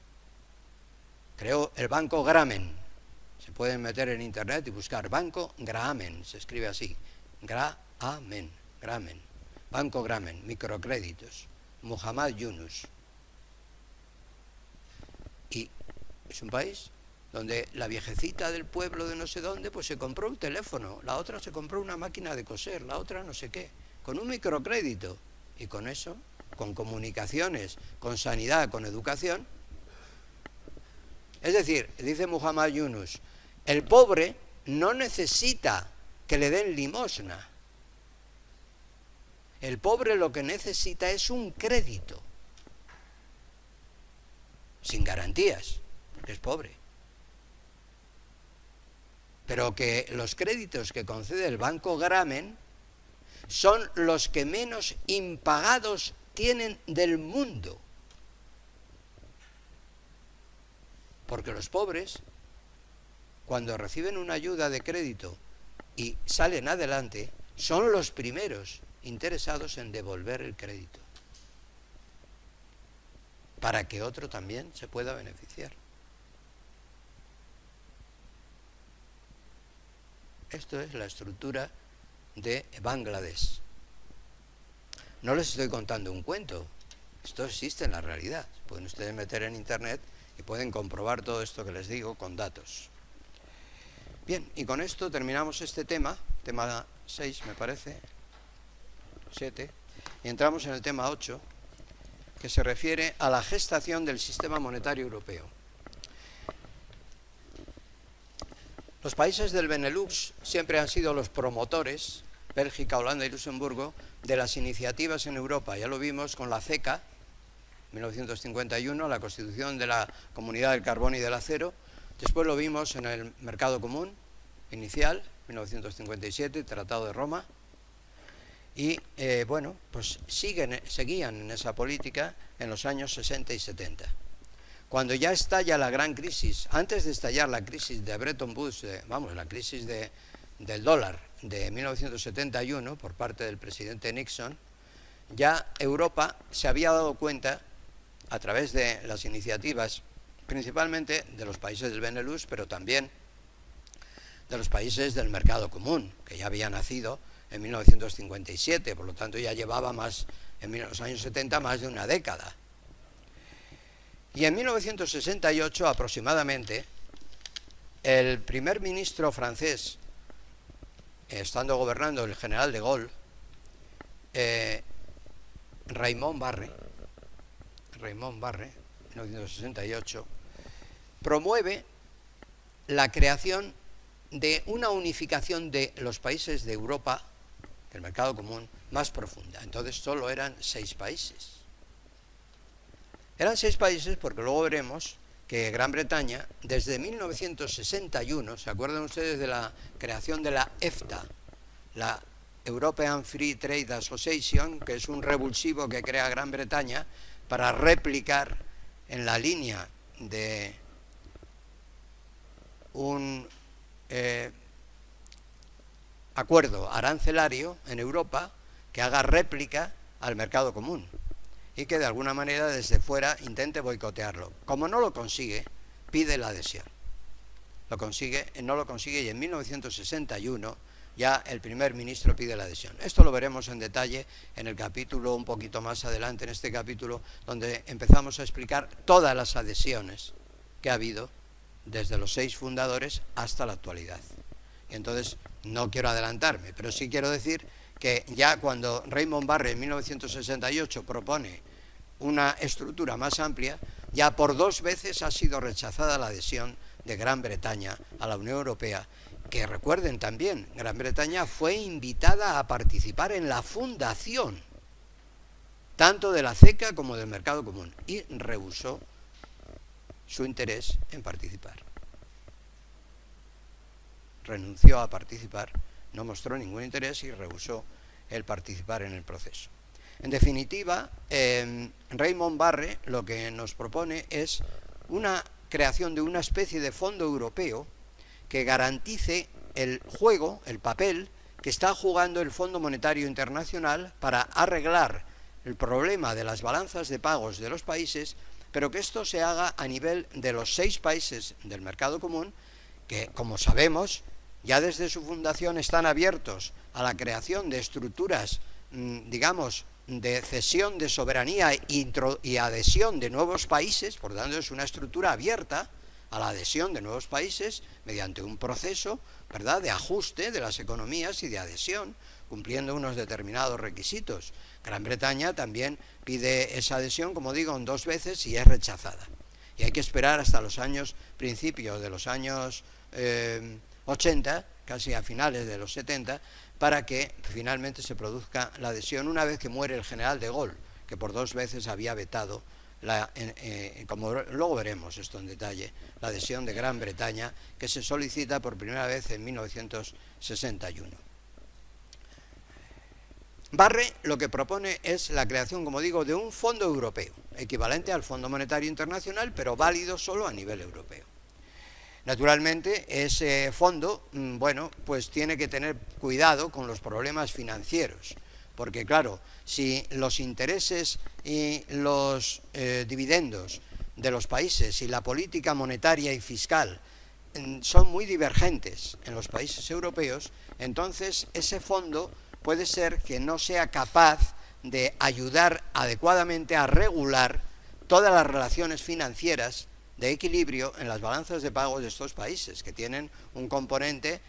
Creó el Banco Grameen. Se pueden meter en internet y buscar Banco Grameen, se escribe así. Grameen. Banco Grameen, microcréditos. Muhammad Yunus. Y es un país donde la viejecita del pueblo de no sé dónde, pues se compró un teléfono, la otra se compró una máquina de coser, la otra no sé qué, con un microcrédito. Y con eso, con comunicaciones, con sanidad, con educación. Es decir, dice Muhammad Yunus, el pobre no necesita que le den limosna. El pobre lo que necesita es un crédito, sin garantías, porque es pobre. Pero que los créditos que concede el Banco Grameen son los que menos impagados tienen del mundo. Porque los pobres, cuando reciben una ayuda de crédito y salen adelante, son los primeros interesados en devolver el crédito, para que otro también se pueda beneficiar. Esto es la estructura de Bangladesh. No les estoy contando un cuento, esto existe en la realidad. Pueden ustedes meter en internet y pueden comprobar todo esto que les digo con datos. Bien, y con esto terminamos este tema 6 me parece, 7, y entramos en el tema 8, que se refiere a la gestación del sistema monetario europeo. Los países del Benelux siempre han sido los promotores, Bélgica, Holanda y Luxemburgo, de las iniciativas en Europa. Ya lo vimos con la CECA, 1951, la Constitución de la Comunidad del Carbón y del Acero. Después lo vimos en el Mercado Común inicial, 1957, Tratado de Roma. Y bueno, pues seguían en esa política en los años 60 y 70. Cuando ya estalla la gran crisis, antes de estallar la crisis de Bretton Woods, la crisis del dólar de 1971 por parte del presidente Nixon, ya Europa se había dado cuenta, a través de las iniciativas, principalmente de los países del Benelux, pero también de los países del Mercado Común, que ya había nacido en 1957, por lo tanto ya llevaba en los años 70 más de una década. Y en 1968 aproximadamente, el primer ministro francés, estando gobernando el general de Gaulle, Raymond Barre, 1968, promueve la creación de una unificación de los países de Europa, del Mercado Común, más profunda. Entonces solo eran 6 países. Eran 6 países porque luego veremos que Gran Bretaña, desde 1961, ¿se acuerdan ustedes de la creación de la EFTA, la European Free Trade Association, que es un revulsivo que crea Gran Bretaña para replicar en la línea de un acuerdo arancelario en Europa que haga réplica al mercado común y que de alguna manera desde fuera intente boicotearlo? Como no lo consigue, pide la adhesión. No lo consigue y en 1961 ya el primer ministro pide la adhesión. Esto lo veremos en detalle en el capítulo un poquito más adelante, en este capítulo, donde empezamos a explicar todas las adhesiones que ha habido desde los 6 fundadores hasta la actualidad. Y entonces no quiero adelantarme, pero sí quiero decir que ya cuando Raymond Barre en 1968 propone una estructura más amplia, ya por 2 veces ha sido rechazada la adhesión de Gran Bretaña a la Unión Europea, que recuerden también, Gran Bretaña fue invitada a participar en la fundación, tanto de la CECA como del Mercado Común, y rehusó su interés en participar. Renunció a participar, no mostró ningún interés y rehusó el participar en el proceso. En definitiva, Raymond Barre lo que nos propone es una creación de una especie de fondo europeo que garantice el juego, el papel que está jugando el Fondo Monetario Internacional para arreglar el problema de las balanzas de pagos de los países, pero que esto se haga a nivel de los 6 países del mercado común, que, como sabemos, ya desde su fundación están abiertos a la creación de estructuras, digamos, de cesión de soberanía y adhesión de nuevos países. Por lo tanto es una estructura abierta a la adhesión de nuevos países mediante un proceso, ¿verdad?, de ajuste de las economías y de adhesión, cumpliendo unos determinados requisitos. Gran Bretaña también pide esa adhesión, como digo, en 2 veces y es rechazada. Y hay que esperar hasta los años, principios de los años 80, casi a finales de los 70, para que finalmente se produzca la adhesión, una vez que muere el general de Gaulle, que por 2 veces había vetado, como luego veremos esto en detalle, la adhesión de Gran Bretaña, que se solicita por primera vez en 1961. Barre lo que propone es la creación, como digo, de un fondo europeo, equivalente al Fondo Monetario Internacional, pero válido solo a nivel europeo. Naturalmente, ese fondo, bueno, pues tiene que tener cuidado con los problemas financieros, porque claro, si los intereses y los dividendos de los países y la política monetaria y fiscal son muy divergentes en los países europeos, entonces ese fondo puede ser que no sea capaz de ayudar adecuadamente a regular todas las relaciones financieras de equilibrio en las balanzas de pagos de estos países, que tienen un componente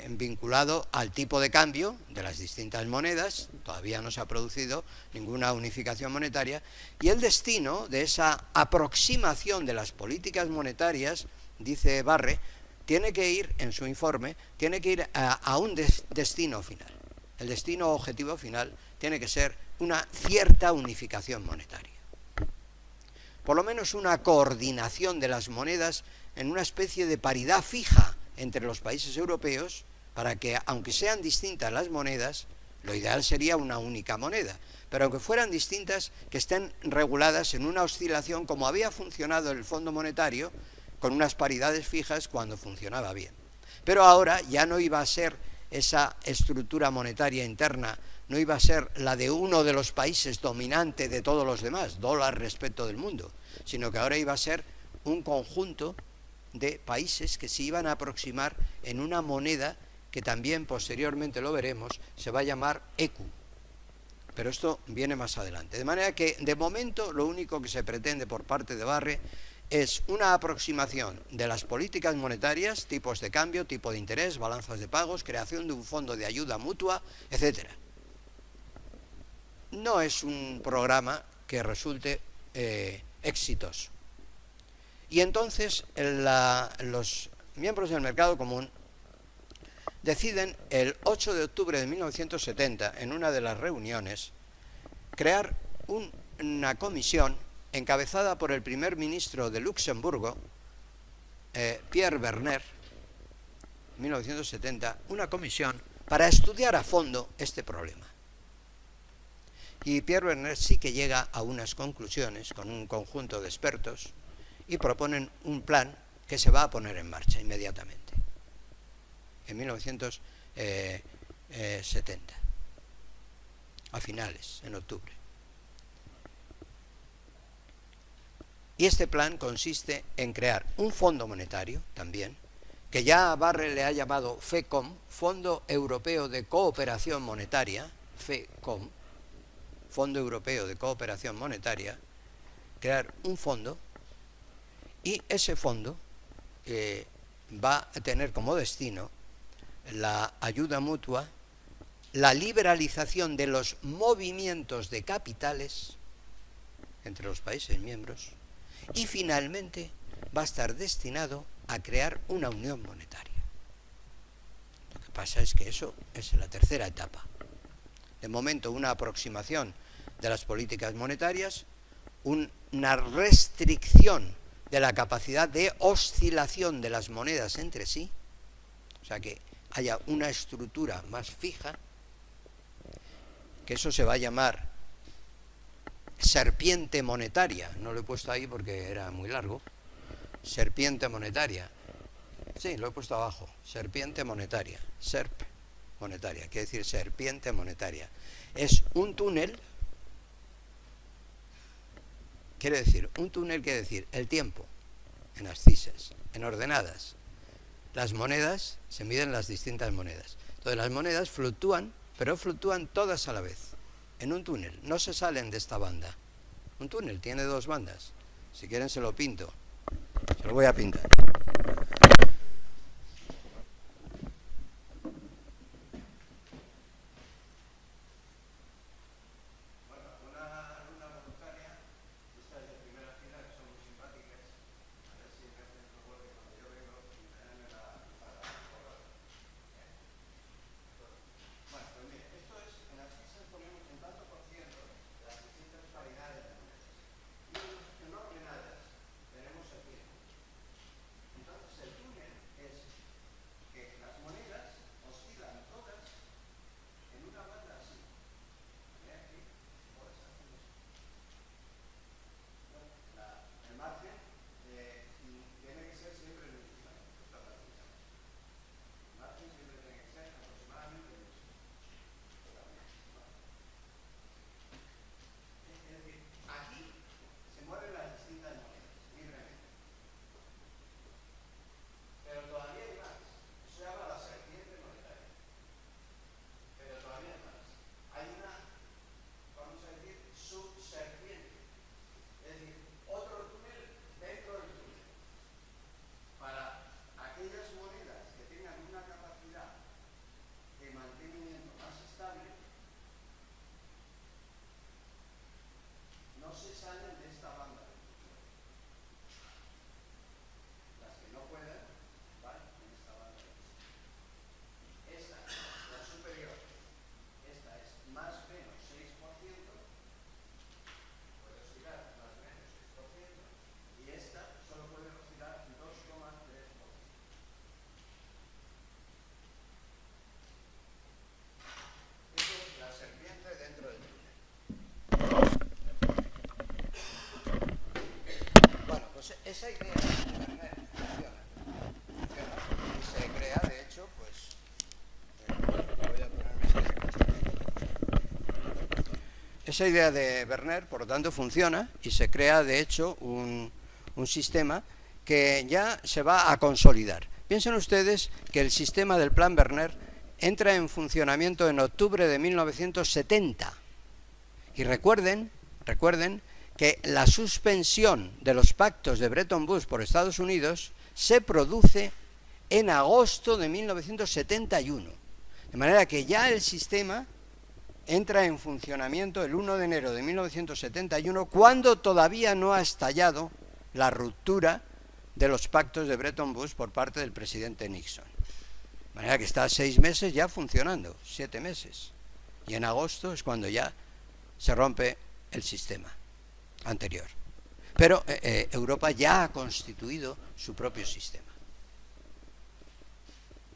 vinculado al tipo de cambio de las distintas monedas. Todavía no se ha producido ninguna unificación monetaria, y el destino de esa aproximación de las políticas monetarias, dice Barre, tiene que ir, en su informe, tiene que ir a un destino final. El destino objetivo final tiene que ser una cierta unificación monetaria. Por lo menos una coordinación de las monedas en una especie de paridad fija entre los países europeos, para que, aunque sean distintas las monedas, lo ideal sería una única moneda, pero aunque fueran distintas, que estén reguladas en una oscilación como había funcionado el Fondo Monetario, con unas paridades fijas cuando funcionaba bien. Pero ahora ya no iba a ser esa estructura monetaria interna, no iba a ser la de uno de los países dominante de todos los demás, dólar respecto del mundo, sino que ahora iba a ser un conjunto de países que se iban a aproximar en una moneda que también posteriormente lo veremos, se va a llamar ECU. Pero esto viene más adelante. De manera que de momento lo único que se pretende por parte de Barre es una aproximación de las políticas monetarias, tipos de cambio, tipo de interés, balanzas de pagos, creación de un fondo de ayuda mutua, etc. No es un programa que resulte exitoso. Y entonces los miembros del mercado común deciden el 8 de octubre de 1970, en una de las reuniones, crear una comisión encabezada por el primer ministro de Luxemburgo, Pierre Berner, 1970, una comisión para estudiar a fondo este problema. Y Pierre Berner sí que llega a unas conclusiones con un conjunto de expertos y proponen un plan que se va a poner en marcha inmediatamente, en 1970, a finales, en octubre. Y este plan consiste en crear un fondo monetario también, que ya Barre le ha llamado FECOM, Fondo Europeo de Cooperación Monetaria, FECOM, Fondo Europeo de Cooperación Monetaria, crear un fondo, y ese fondo va a tener como destino la ayuda mutua, la liberalización de los movimientos de capitales entre los países miembros, y finalmente va a estar destinado a crear una unión monetaria. Lo que pasa es que eso es la tercera etapa. De momento, una aproximación de las políticas monetarias, una restricción de la capacidad de oscilación de las monedas entre sí, o sea que haya una estructura más fija, que eso se va a llamar serpiente monetaria. No lo he puesto ahí porque era muy largo. Serpiente monetaria. Sí, lo he puesto abajo. Serpiente monetaria. SERP monetaria. Quiere decir serpiente monetaria. Es un túnel. Quiere decir el tiempo en abscisas, en ordenadas. Las monedas, se miden las distintas monedas. Entonces las monedas fluctúan, pero fluctúan todas a la vez, en un túnel, no se salen de esta banda. Un túnel tiene dos bandas. Si quieren se lo pinto. Se lo voy a pintar. Esa idea de Berner funciona y se crea, de hecho, pues voy a ponerme esa idea de Berner, por lo tanto, funciona y se crea, de hecho, un sistema que ya se va a consolidar. Piensen ustedes que el sistema del Plan Berner entra en funcionamiento en octubre de 1970 y recuerden que la suspensión de los pactos de Bretton Woods por Estados Unidos se produce en agosto de 1971. De manera que ya el sistema entra en funcionamiento el 1 de enero de 1971, cuando todavía no ha estallado la ruptura de los pactos de Bretton Woods por parte del presidente Nixon. manera que está 6 meses ya funcionando, 7 meses. Y en agosto es cuando ya se rompe el sistema anterior. Pero Europa ya ha constituido su propio sistema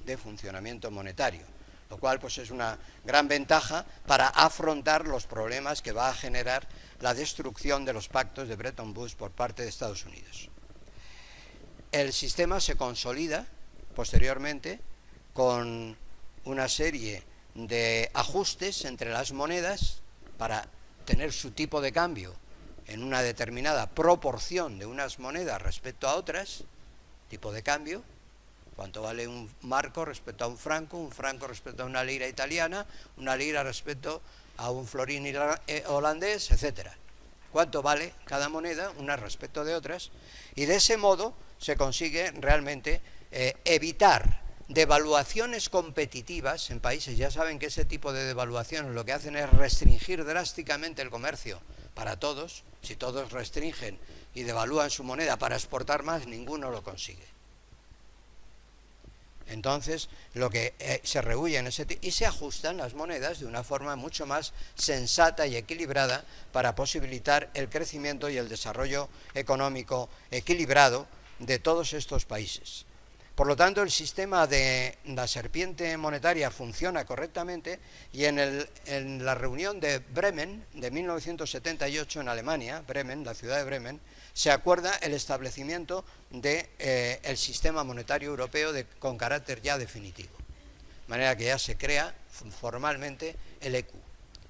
de funcionamiento monetario, lo cual pues es una gran ventaja para afrontar los problemas que va a generar la destrucción de los pactos de Bretton Woods por parte de Estados Unidos. El sistema se consolida posteriormente con una serie de ajustes entre las monedas para tener su tipo de cambio en una determinada proporción de unas monedas respecto a otras, tipo de cambio, cuánto vale un marco respecto a un franco respecto a una lira italiana, una lira respecto a un florín holandés, etcétera. Cuánto vale cada moneda, unas respecto de otras, y de ese modo se consigue realmente evitar devaluaciones competitivas en países. Ya saben que ese tipo de devaluaciones lo que hacen es restringir drásticamente el comercio para todos. Si todos restringen y devalúan su moneda para exportar más, ninguno lo consigue. Entonces, lo que se rehuye en ese y se ajustan las monedas de una forma mucho más sensata y equilibrada para posibilitar el crecimiento y el desarrollo económico equilibrado de todos estos países. Por lo tanto, el sistema de la serpiente monetaria funciona correctamente y en la reunión de Bremen de 1978 en Alemania, Bremen, la ciudad de Bremen, se acuerda el establecimiento del sistema monetario europeo con carácter ya definitivo. De manera que ya se crea formalmente el ECU.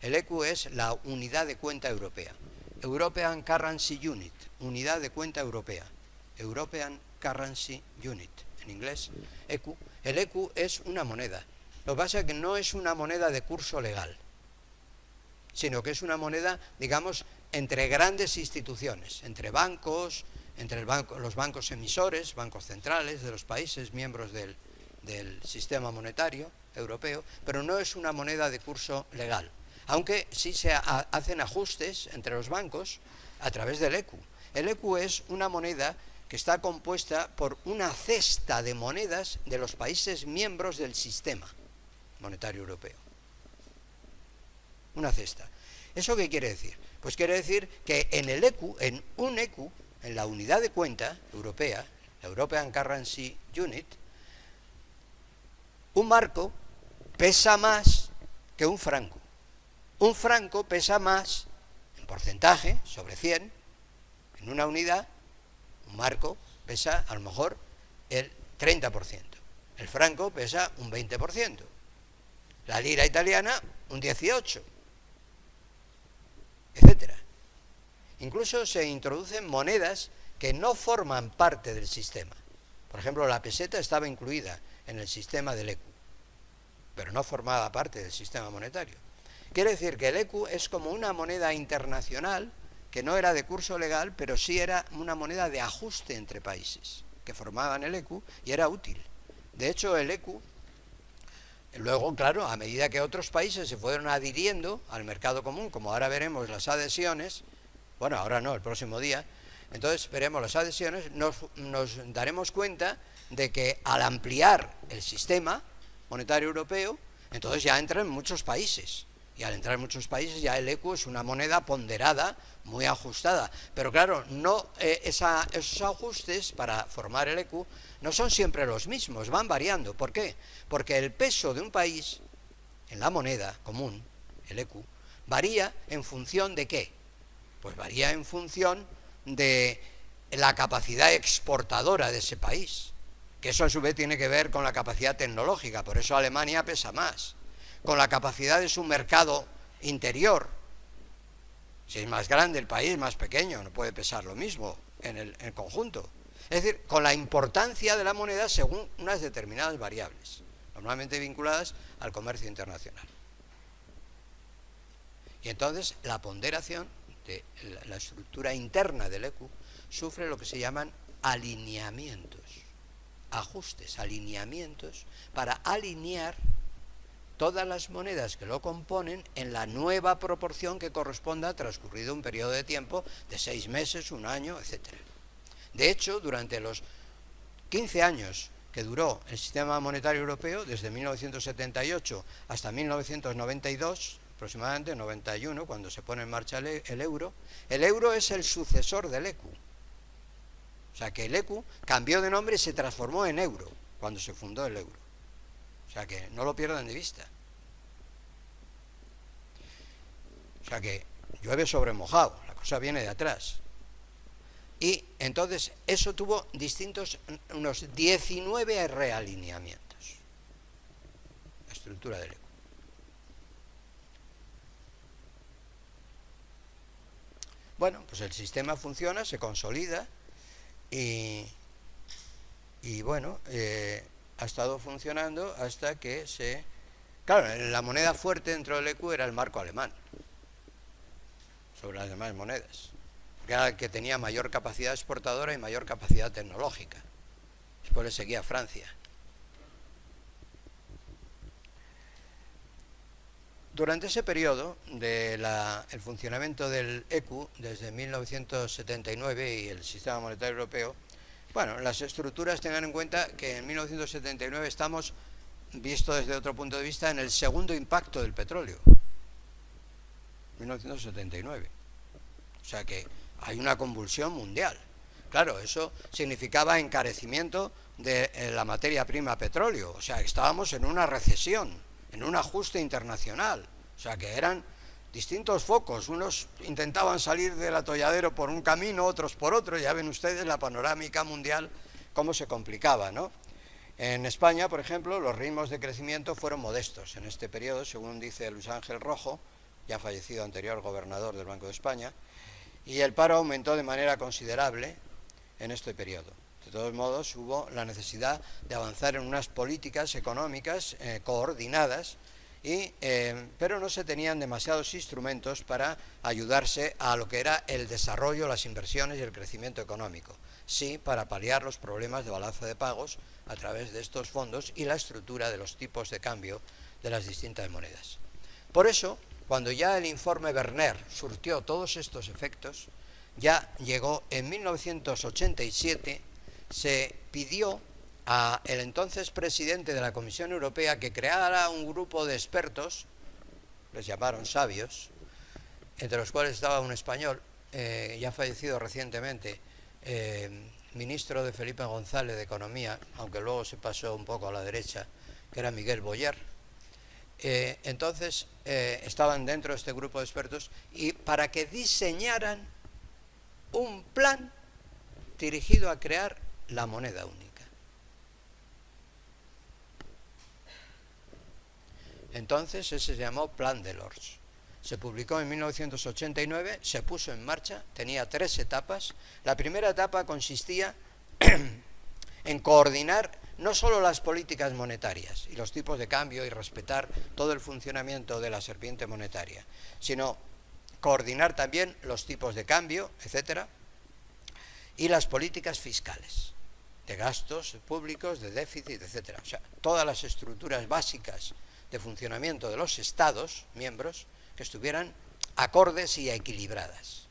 El ECU es la unidad de cuenta europea. European Currency Unit, unidad de cuenta europea. European Currency Unit, en inglés, ECU. El ECU es una moneda. Lo que pasa es que no es una moneda de curso legal, sino que es una moneda, digamos, entre grandes instituciones, entre bancos, entre los bancos emisores, bancos centrales de los países miembros del sistema monetario europeo, pero no es una moneda de curso legal, aunque sí se hacen ajustes entre los bancos a través del ECU. El ECU es una moneda que está compuesta por una cesta de monedas de los países miembros del sistema monetario europeo. Una cesta. ¿Eso qué quiere decir? Pues quiere decir que en el ECU, en un ECU, en la unidad de cuenta europea, la European Currency Unit, un marco pesa más que un franco. Un franco pesa más, en porcentaje, sobre 100, en una unidad. Un marco pesa a lo mejor el 30%. El franco pesa un 20%. La lira italiana un 18%. Etcétera. Incluso se introducen monedas que no forman parte del sistema. Por ejemplo, la peseta estaba incluida en el sistema del ECU, pero no formaba parte del sistema monetario. Quiere decir que el ECU es como una moneda internacional que no era de curso legal, pero sí era una moneda de ajuste entre países que formaban el ECU y era útil. De hecho, el ECU, luego, claro, a medida que otros países se fueron adhiriendo al mercado común, como ahora veremos las adhesiones, bueno, ahora no, el próximo día, entonces veremos las adhesiones, nos daremos cuenta de que al ampliar el sistema monetario europeo, entonces ya entran muchos países. Y al entrar en muchos países ya el ECU es una moneda ponderada, muy ajustada. Pero claro, no esos ajustes para formar el ECU no son siempre los mismos, van variando. ¿Por qué? Porque el peso de un país en la moneda común, el ECU, varía en función de ¿qué? Pues varía en función de la capacidad exportadora de ese país, que eso a su vez tiene que ver con la capacidad tecnológica, por eso Alemania pesa más, con la capacidad de su mercado interior. Si es más grande el país, más pequeño, no puede pesar lo mismo en el conjunto. Es decir, con la importancia de la moneda según unas determinadas variables, normalmente vinculadas al comercio internacional. Y entonces la ponderación de la estructura interna del ECU sufre lo que se llaman alineamientos, ajustes, alineamientos, para alinear todas las monedas que lo componen en la nueva proporción que corresponda transcurrido un periodo de tiempo de 6 meses, un año, etc. De hecho, durante los 15 años que duró el sistema monetario europeo desde 1978 hasta 1992, aproximadamente 91, cuando se pone en marcha el euro es el sucesor del ECU. O sea que el ECU cambió de nombre y se transformó en euro cuando se fundó el euro. O sea que no lo pierdan de vista. O sea que llueve sobre mojado, la cosa viene de atrás. Y entonces eso tuvo unos 19 realineamientos, la estructura del ECU. Bueno, pues el sistema funciona, se consolida y bueno, ha estado funcionando hasta que Claro, la moneda fuerte dentro del ECU era el marco alemán sobre las demás monedas, que era el que tenía mayor capacidad exportadora y mayor capacidad tecnológica. Después le seguía Francia. Durante ese periodo del funcionamiento del ECU, desde 1979 y el sistema monetario europeo, bueno, las estructuras, tengan en cuenta que en 1979 estamos, visto desde otro punto de vista, en el segundo impacto del petróleo. 1979. O sea que hay una convulsión mundial. Claro, eso significaba encarecimiento de la materia prima petróleo. O sea, estábamos en una recesión, en un ajuste internacional. O sea, que eran distintos focos. Unos intentaban salir del atolladero por un camino, otros por otro. Ya ven ustedes la panorámica mundial, cómo se complicaba, ¿no? En España, por ejemplo, los ritmos de crecimiento fueron modestos en este periodo, según dice Luis Ángel Rojo, ya fallecido anterior gobernador del Banco de España, y el paro aumentó de manera considerable en este periodo. De todos modos, hubo la necesidad de avanzar en unas políticas económicas coordinadas, pero no se tenían demasiados instrumentos para ayudarse a lo que era el desarrollo, las inversiones y el crecimiento económico. Sí, para paliar los problemas de balanza de pagos a través de estos fondos y la estructura de los tipos de cambio de las distintas monedas. Por eso, cuando ya el informe Werner surtió todos estos efectos, ya llegó en 1987, se pidió al entonces presidente de la Comisión Europea que creara un grupo de expertos, les llamaron sabios, entre los cuales estaba un español, ya fallecido recientemente, ministro de Felipe González de Economía, aunque luego se pasó un poco a la derecha, que era Miguel Boyer. Entonces estaban dentro de este grupo de expertos y para que diseñaran un plan dirigido a crear la moneda única. Entonces ese se llamó Plan Delors. Se publicó en 1989, se puso en marcha, tenía 3 etapas. La primera etapa consistía en coordinar no solo las políticas monetarias y los tipos de cambio y respetar todo el funcionamiento de la serpiente monetaria, sino coordinar también los tipos de cambio, etcétera, y las políticas fiscales, de gastos públicos, de déficit, etcétera. O sea, todas las estructuras básicas de funcionamiento de los Estados miembros que estuvieran acordes y equilibradas,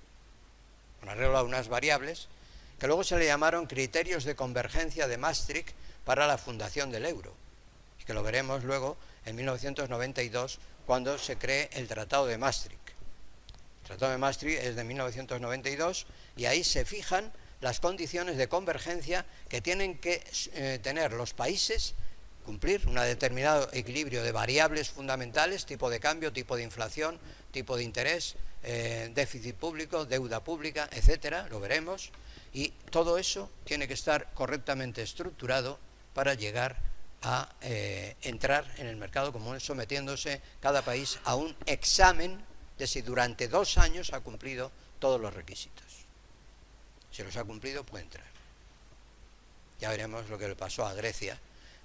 con arreglo a unas variables que luego se le llamaron criterios de convergencia de Maastricht para la fundación del euro, y que lo veremos luego en 1992 cuando se cree el Tratado de Maastricht. El Tratado de Maastricht es de 1992 y ahí se fijan las condiciones de convergencia que tienen que tener los países, cumplir un determinado equilibrio de variables fundamentales, tipo de cambio, tipo de inflación, tipo de interés, déficit público, deuda pública, etcétera, lo veremos, y todo eso tiene que estar correctamente estructurado para llegar a entrar en el mercado común, sometiéndose cada país a un examen de si durante 2 años ha cumplido todos los requisitos. Si los ha cumplido, puede entrar. Ya veremos lo que le pasó a Grecia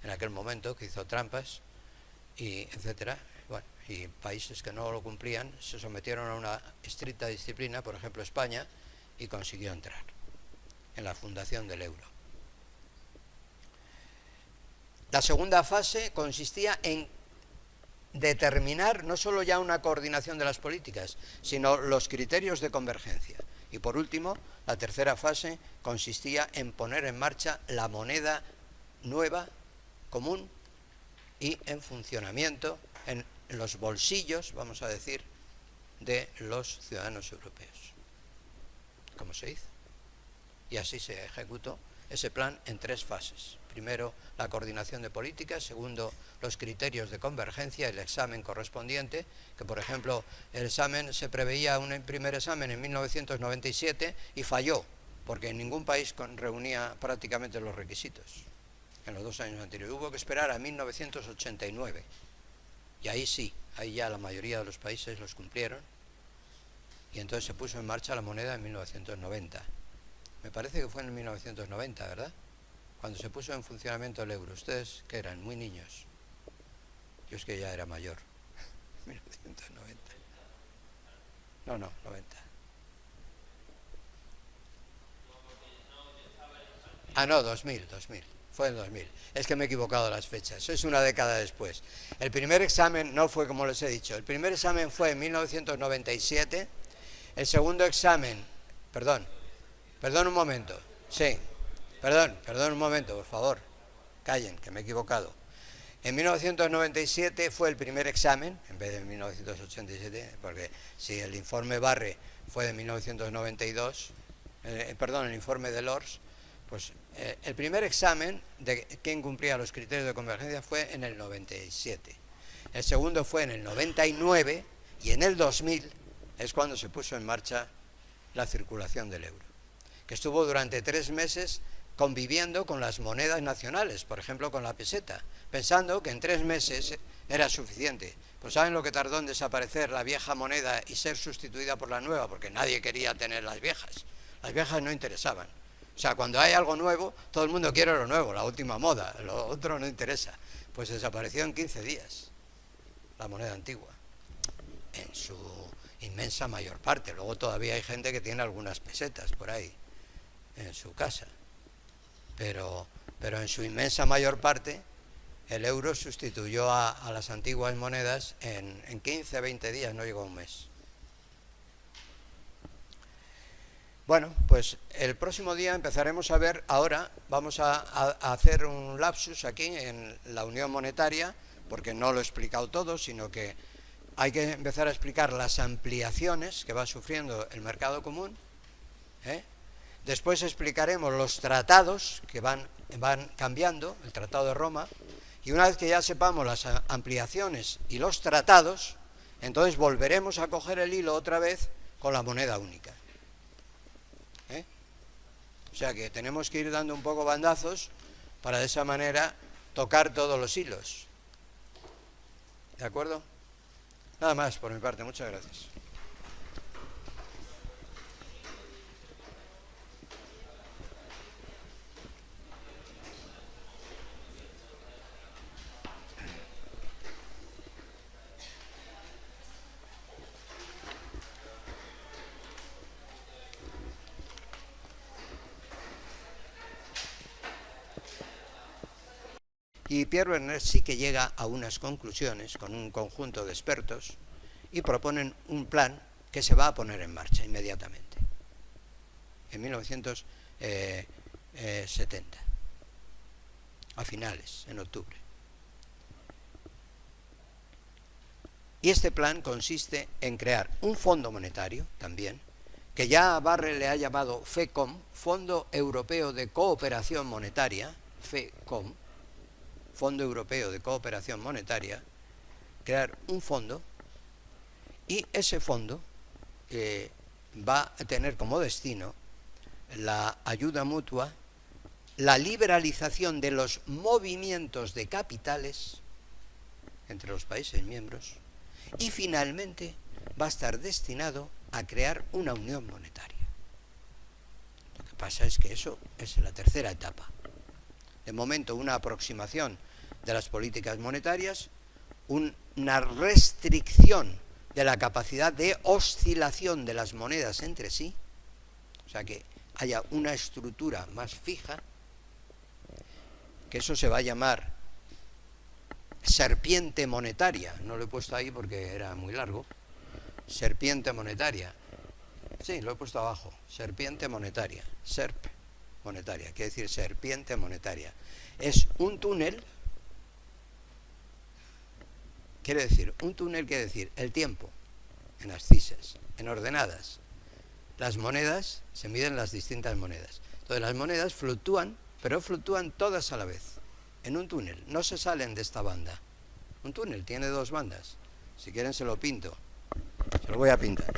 en aquel momento, que hizo trampas, y etcétera. Bueno, y países que no lo cumplían se sometieron a una estricta disciplina, por ejemplo España, y consiguió entrar en la fundación del euro. La segunda fase consistía en determinar no solo ya una coordinación de las políticas, sino los criterios de convergencia. Y por último, la tercera fase consistía en poner en marcha la moneda nueva, común y en funcionamiento en los bolsillos, vamos a decir, de los ciudadanos europeos. ¿Cómo se hizo? Y así se ejecutó ese plan en 3 fases. Primero, la coordinación de políticas. Segundo, los criterios de convergencia, el examen correspondiente, que por ejemplo el examen se preveía un primer examen en 1997 y falló, porque en ningún país reunía prácticamente los requisitos en los 2 años anteriores. Hubo que esperar a 1989 y ahí sí, ahí ya la mayoría de los países los cumplieron y entonces se puso en marcha la moneda en 1990. Me parece que fue en 1990, ¿verdad? Cuando se puso en funcionamiento el euro. ¿Ustedes qué eran? Muy niños. Yo es que ya era mayor. 1990. No, 90. Ah, no, 2000. Fue en 2000. Es que me he equivocado las fechas. Eso es una década después. El primer examen no fue como les he dicho. El primer examen fue en 1997. El segundo examen... Perdón un momento. Sí. Perdón un momento, por favor. Callen, que me he equivocado. En 1997 fue el primer examen, en vez de 1987, porque si el informe Barre fue de 1992, el informe de Lors, pues el primer examen de quién cumplía los criterios de convergencia fue en el 97. El segundo fue en el 99 y en el 2000 es cuando se puso en marcha la circulación del euro, que estuvo durante 3 meses conviviendo con las monedas nacionales, por ejemplo con la peseta, pensando que en 3 meses era suficiente. Pues ¿saben lo que tardó en desaparecer la vieja moneda y ser sustituida por la nueva? Porque nadie quería tener las viejas. Las viejas no interesaban. O sea, cuando hay algo nuevo, todo el mundo quiere lo nuevo, la última moda, lo otro no interesa. Pues desapareció en 15 días la moneda antigua, en su inmensa mayor parte. Luego todavía hay gente que tiene algunas pesetas por ahí en su casa. Pero en su inmensa mayor parte el euro sustituyó a las antiguas monedas en 15, 20 días, no llegó a un mes. Bueno, pues el próximo día empezaremos a ver, ahora vamos a hacer un lapsus aquí en la unión monetaria, porque no lo he explicado todo, sino que hay que empezar a explicar las ampliaciones que va sufriendo el mercado común, Después explicaremos los tratados que van cambiando, el Tratado de Roma, y una vez que ya sepamos las ampliaciones y los tratados, entonces volveremos a coger el hilo otra vez con la moneda única. O sea que tenemos que ir dando un poco bandazos para de esa manera tocar todos los hilos. ¿De acuerdo? Nada más por mi parte, muchas gracias. Y Pierre Berner sí que llega a unas conclusiones con un conjunto de expertos y proponen un plan que se va a poner en marcha inmediatamente, en 1970, a finales, en octubre. Y este plan consiste en crear un fondo monetario también, que ya a Barre le ha llamado FECOM, Fondo Europeo de Cooperación Monetaria, FECOM, Fondo Europeo de Cooperación Monetaria, crear un fondo, y ese fondo va a tener como destino la ayuda mutua, la liberalización de los movimientos de capitales entre los países miembros, y finalmente va a estar destinado a crear una unión monetaria. Lo que pasa es que eso es la tercera etapa. De momento, una aproximación de las políticas monetarias, una restricción de la capacidad de oscilación de las monedas entre sí, o sea que haya una estructura más fija, que eso se va a llamar serpiente monetaria. No lo he puesto ahí porque era muy largo. Serpiente monetaria. Sí, lo he puesto abajo. Serpiente monetaria. SERP. monetaria, quiere decir serpiente monetaria. Es un túnel, quiere decir el tiempo, en abscisas, en ordenadas. Las monedas, se miden las distintas monedas. Entonces las monedas fluctúan, pero fluctúan todas a la vez, en un túnel, no se salen de esta banda. Un túnel tiene dos bandas. Si quieren se lo pinto. Se lo voy a pintar.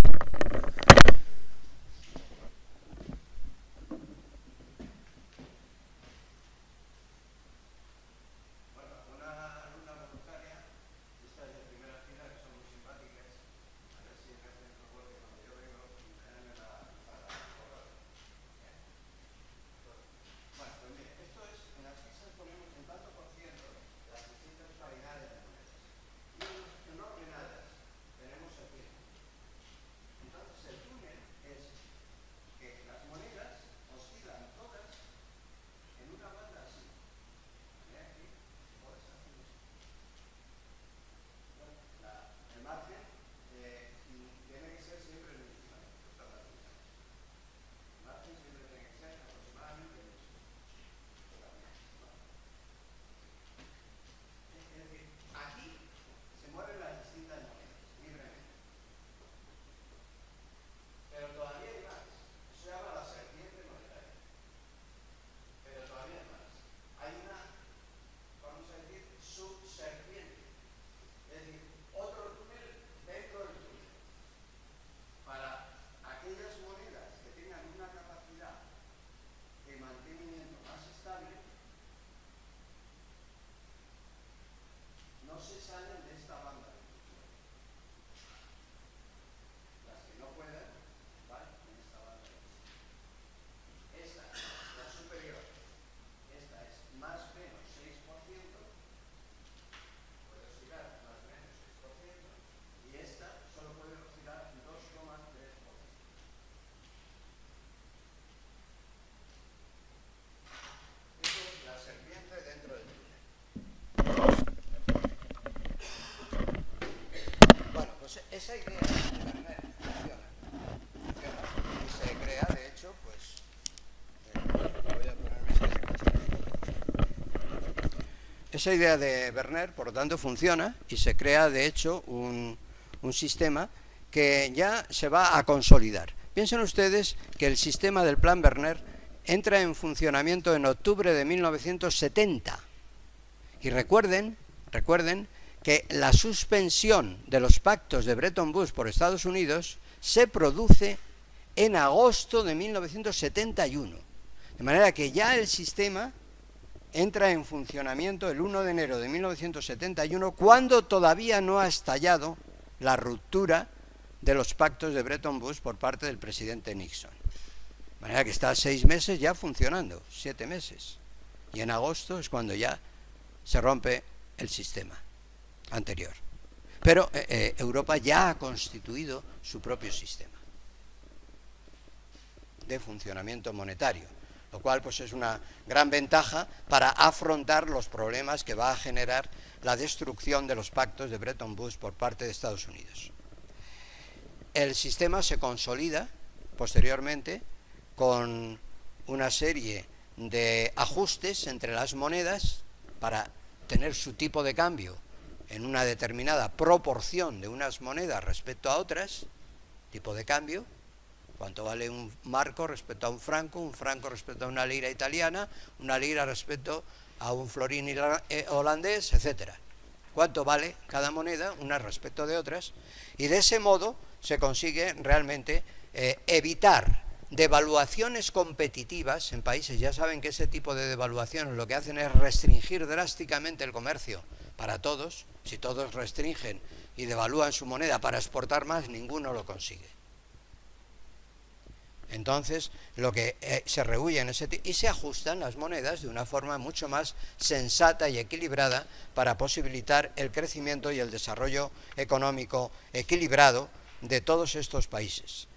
Esa idea de Berner funciona y se crea, de hecho, pues voy a ponerme esa idea de Berner, por lo tanto, funciona y se crea, de hecho, un sistema que ya se va a consolidar. Piensen ustedes que el sistema del Plan Berner entra en funcionamiento en octubre de 1970 y recuerden que la suspensión de los pactos de Bretton Woods por Estados Unidos se produce en agosto de 1971. De manera que ya el sistema entra en funcionamiento el 1 de enero de 1971, cuando todavía no ha estallado la ruptura de los pactos de Bretton Woods por parte del presidente Nixon. De manera que está 6 meses ya funcionando, 7 meses. Y en agosto es cuando ya se rompe el sistema anterior. Pero Europa ya ha constituido su propio sistema de funcionamiento monetario, lo cual pues es una gran ventaja para afrontar los problemas que va a generar la destrucción de los pactos de Bretton Woods por parte de Estados Unidos. El sistema se consolida posteriormente con una serie de ajustes entre las monedas para tener su tipo de cambio en una determinada proporción de unas monedas respecto a otras, tipo de cambio, cuánto vale un marco respecto a un franco respecto a una lira italiana, una lira respecto a un florín holandés, etcétera. Cuánto vale cada moneda, unas respecto de otras, y de ese modo se consigue realmente evitar devaluaciones competitivas en países. Ya saben que ese tipo de devaluaciones lo que hacen es restringir drásticamente el comercio para todos. Si todos restringen y devalúan su moneda para exportar más, ninguno lo consigue. Entonces, lo que se rehuye en ese y se ajustan las monedas de una forma mucho más sensata y equilibrada para posibilitar el crecimiento y el desarrollo económico equilibrado de todos estos países.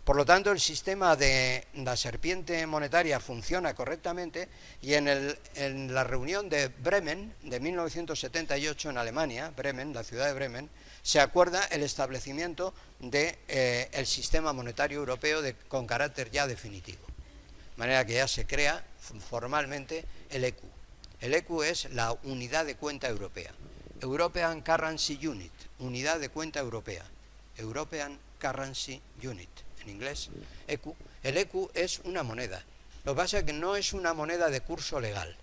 Por lo tanto, el sistema de la serpiente monetaria funciona correctamente y en la reunión de Bremen de 1978 en Alemania, Bremen, la ciudad de Bremen, se acuerda el establecimiento del sistema monetario europeo con carácter ya definitivo. manera que ya se crea formalmente el ECU. El ECU es la unidad de cuenta europea. European Currency Unit, unidad de cuenta europea. European Currency Unit, en inglés, ECU. El ECU es una moneda. Lo que pasa es que no es una moneda de curso legal,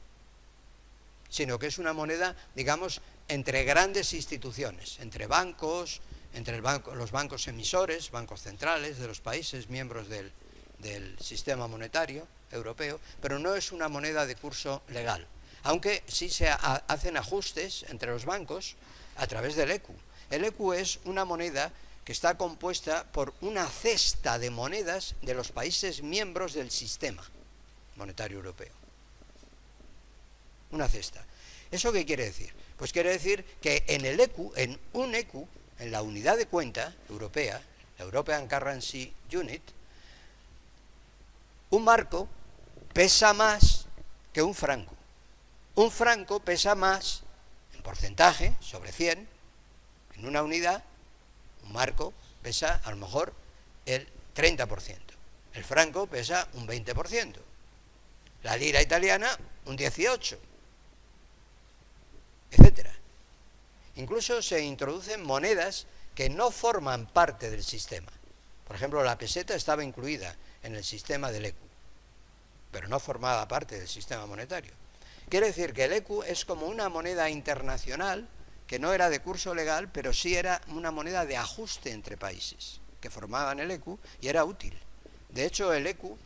sino que es una moneda, digamos, entre grandes instituciones, entre bancos, entre los bancos emisores, bancos centrales de los países miembros del sistema monetario europeo, pero no es una moneda de curso legal, aunque sí se hacen ajustes entre los bancos a través del ECU. El ECU es una moneda que está compuesta por una cesta de monedas de los países miembros del sistema monetario europeo. Una cesta. ¿Eso qué quiere decir? Pues quiere decir que en el ECU, en un ECU, en la unidad de cuenta europea, la European Currency Unit, un marco pesa más que un franco. Un franco pesa más, en porcentaje, sobre 100, en una unidad, un marco pesa a lo mejor el 30%. El franco pesa un 20%. La lira italiana un 18%, etcétera. Incluso se introducen monedas que no forman parte del sistema. Por ejemplo, la peseta estaba incluida en el sistema del ECU, pero no formaba parte del sistema monetario. Quiere decir que el ECU es como una moneda internacional que no era de curso legal, pero sí era una moneda de ajuste entre países que formaban el ECU y era útil. De hecho, el ECU,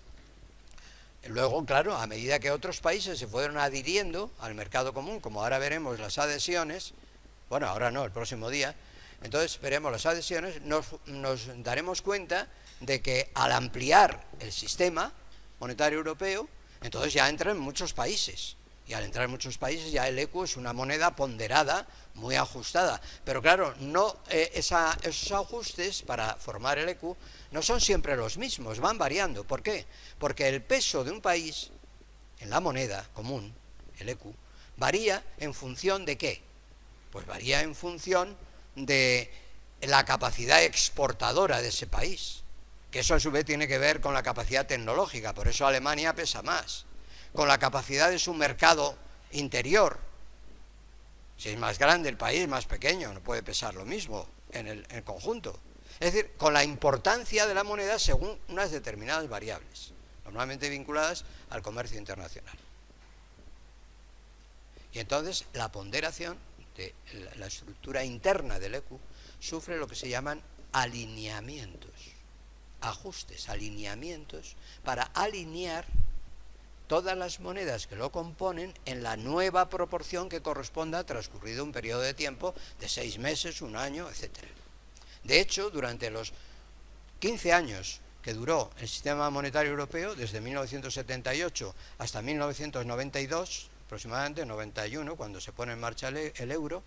luego, claro, a medida que otros países se fueron adhiriendo al mercado común, como ahora veremos las adhesiones, bueno, ahora no, el próximo día, entonces veremos las adhesiones, nos daremos cuenta de que al ampliar el sistema monetario europeo, entonces ya entran muchos países. Y al entrar en muchos países ya el ECU es una moneda ponderada, muy ajustada. Pero claro, no, esos ajustes para formar el ECU no son siempre los mismos, van variando. ¿Por qué? Porque el peso de un país en la moneda común, el ECU, varía en función de ¿qué? Pues varía en función de la capacidad exportadora de ese país, que eso a su vez tiene que ver con la capacidad tecnológica, por eso Alemania pesa más, con la capacidad de su mercado interior. Si es más grande el país, más pequeño, no puede pesar lo mismo en el conjunto. Es decir, con la importancia de la moneda según unas determinadas variables, normalmente vinculadas al comercio internacional. Y entonces la ponderación de la estructura interna del ECU sufre lo que se llaman alineamientos, ajustes, alineamientos, para alinear todas las monedas que lo componen en la nueva proporción que corresponda transcurrido un periodo de tiempo de 6 meses, un año, etc. De hecho, durante los 15 años que duró el sistema monetario europeo, desde 1978 hasta 1992, aproximadamente 91, cuando se pone en marcha el euro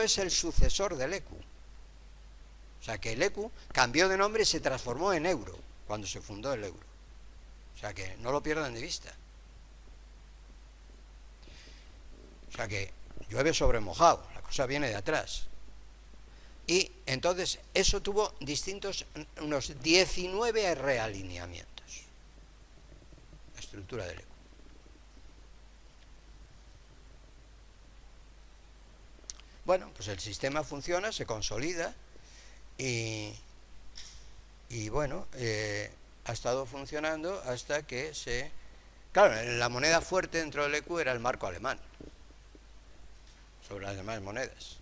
es el sucesor del ECU. O sea que el ECU cambió de nombre y se transformó en euro cuando se fundó el euro. O sea que no lo pierdan de vista. O sea que llueve sobre mojado, la cosa viene de atrás. Y entonces eso tuvo unos 19 realineamientos, la estructura del ECU. Bueno, pues el sistema funciona, se consolida y bueno, ha estado funcionando hasta que Claro, la moneda fuerte dentro del ECU era el marco alemán, sobre las demás monedas,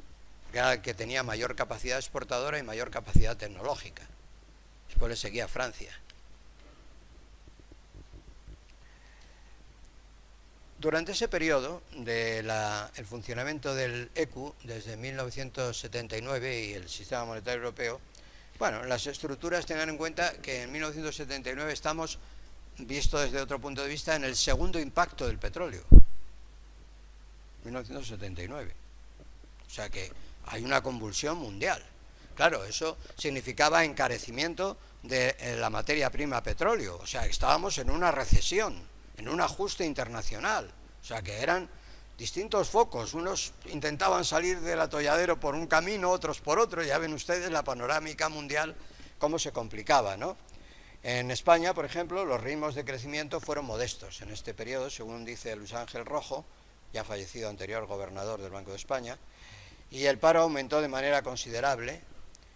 que era el que tenía mayor capacidad exportadora y mayor capacidad tecnológica. Después le seguía Francia. Durante ese periodo del funcionamiento del ECU, desde 1979 y el sistema monetario europeo, bueno, las estructuras, tengan en cuenta que en 1979 estamos, visto desde otro punto de vista, en el segundo impacto del petróleo. 1979. O sea que hay una convulsión mundial. Claro, eso significaba encarecimiento de la materia prima petróleo. O sea, estábamos en una recesión, en un ajuste internacional. O sea que eran distintos focos, unos intentaban salir del atolladero por un camino, otros por otro, ya ven ustedes la panorámica mundial cómo se complicaba, ¿no? En España, por ejemplo, los ritmos de crecimiento fueron modestos en este periodo, según dice Luis Ángel Rojo, ya fallecido anterior gobernador del Banco de España, y el paro aumentó de manera considerable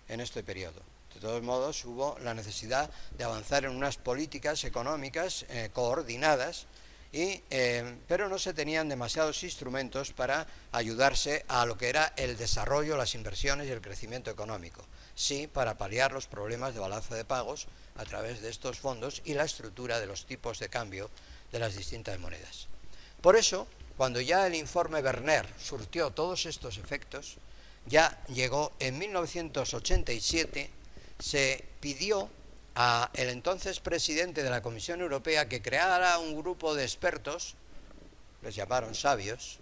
en este periodo. De todos modos, hubo la necesidad de avanzar en unas políticas económicas coordinadas, pero no se tenían demasiados instrumentos para ayudarse a lo que era el desarrollo, las inversiones y el crecimiento económico. Sí, para paliar los problemas de balanza de pagos a través de estos fondos y la estructura de los tipos de cambio de las distintas monedas. Por eso, cuando ya el informe Berner surtió todos estos efectos, ya llegó en 1987, se pidió al entonces presidente de la Comisión Europea que creara un grupo de expertos, les llamaron sabios,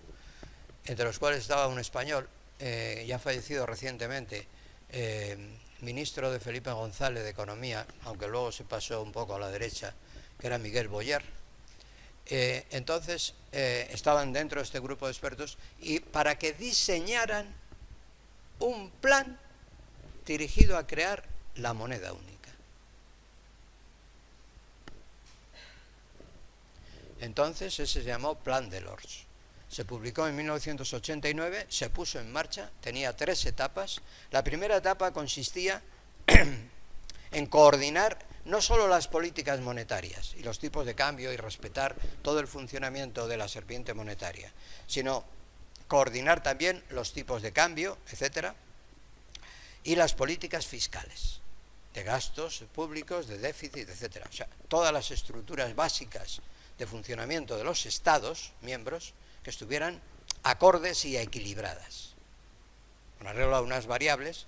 entre los cuales estaba un español, ya fallecido recientemente, ministro de Felipe González de Economía, aunque luego se pasó un poco a la derecha, que era Miguel Boyer. Entonces estaban dentro de este grupo de expertos y para que diseñaran un plan dirigido a crear la moneda única. Entonces ese se llamó Plan Delors. Se publicó en 1989, se puso en marcha, tenía 3 etapas. La primera etapa consistía en coordinar no solo las políticas monetarias y los tipos de cambio y respetar todo el funcionamiento de la serpiente monetaria, sino coordinar también los tipos de cambio, etcétera, y las políticas fiscales, de gastos públicos, de déficit, etcétera. O sea, todas las estructuras básicas de funcionamiento de los Estados miembros que estuvieran acordes y equilibradas, con arreglo a unas variables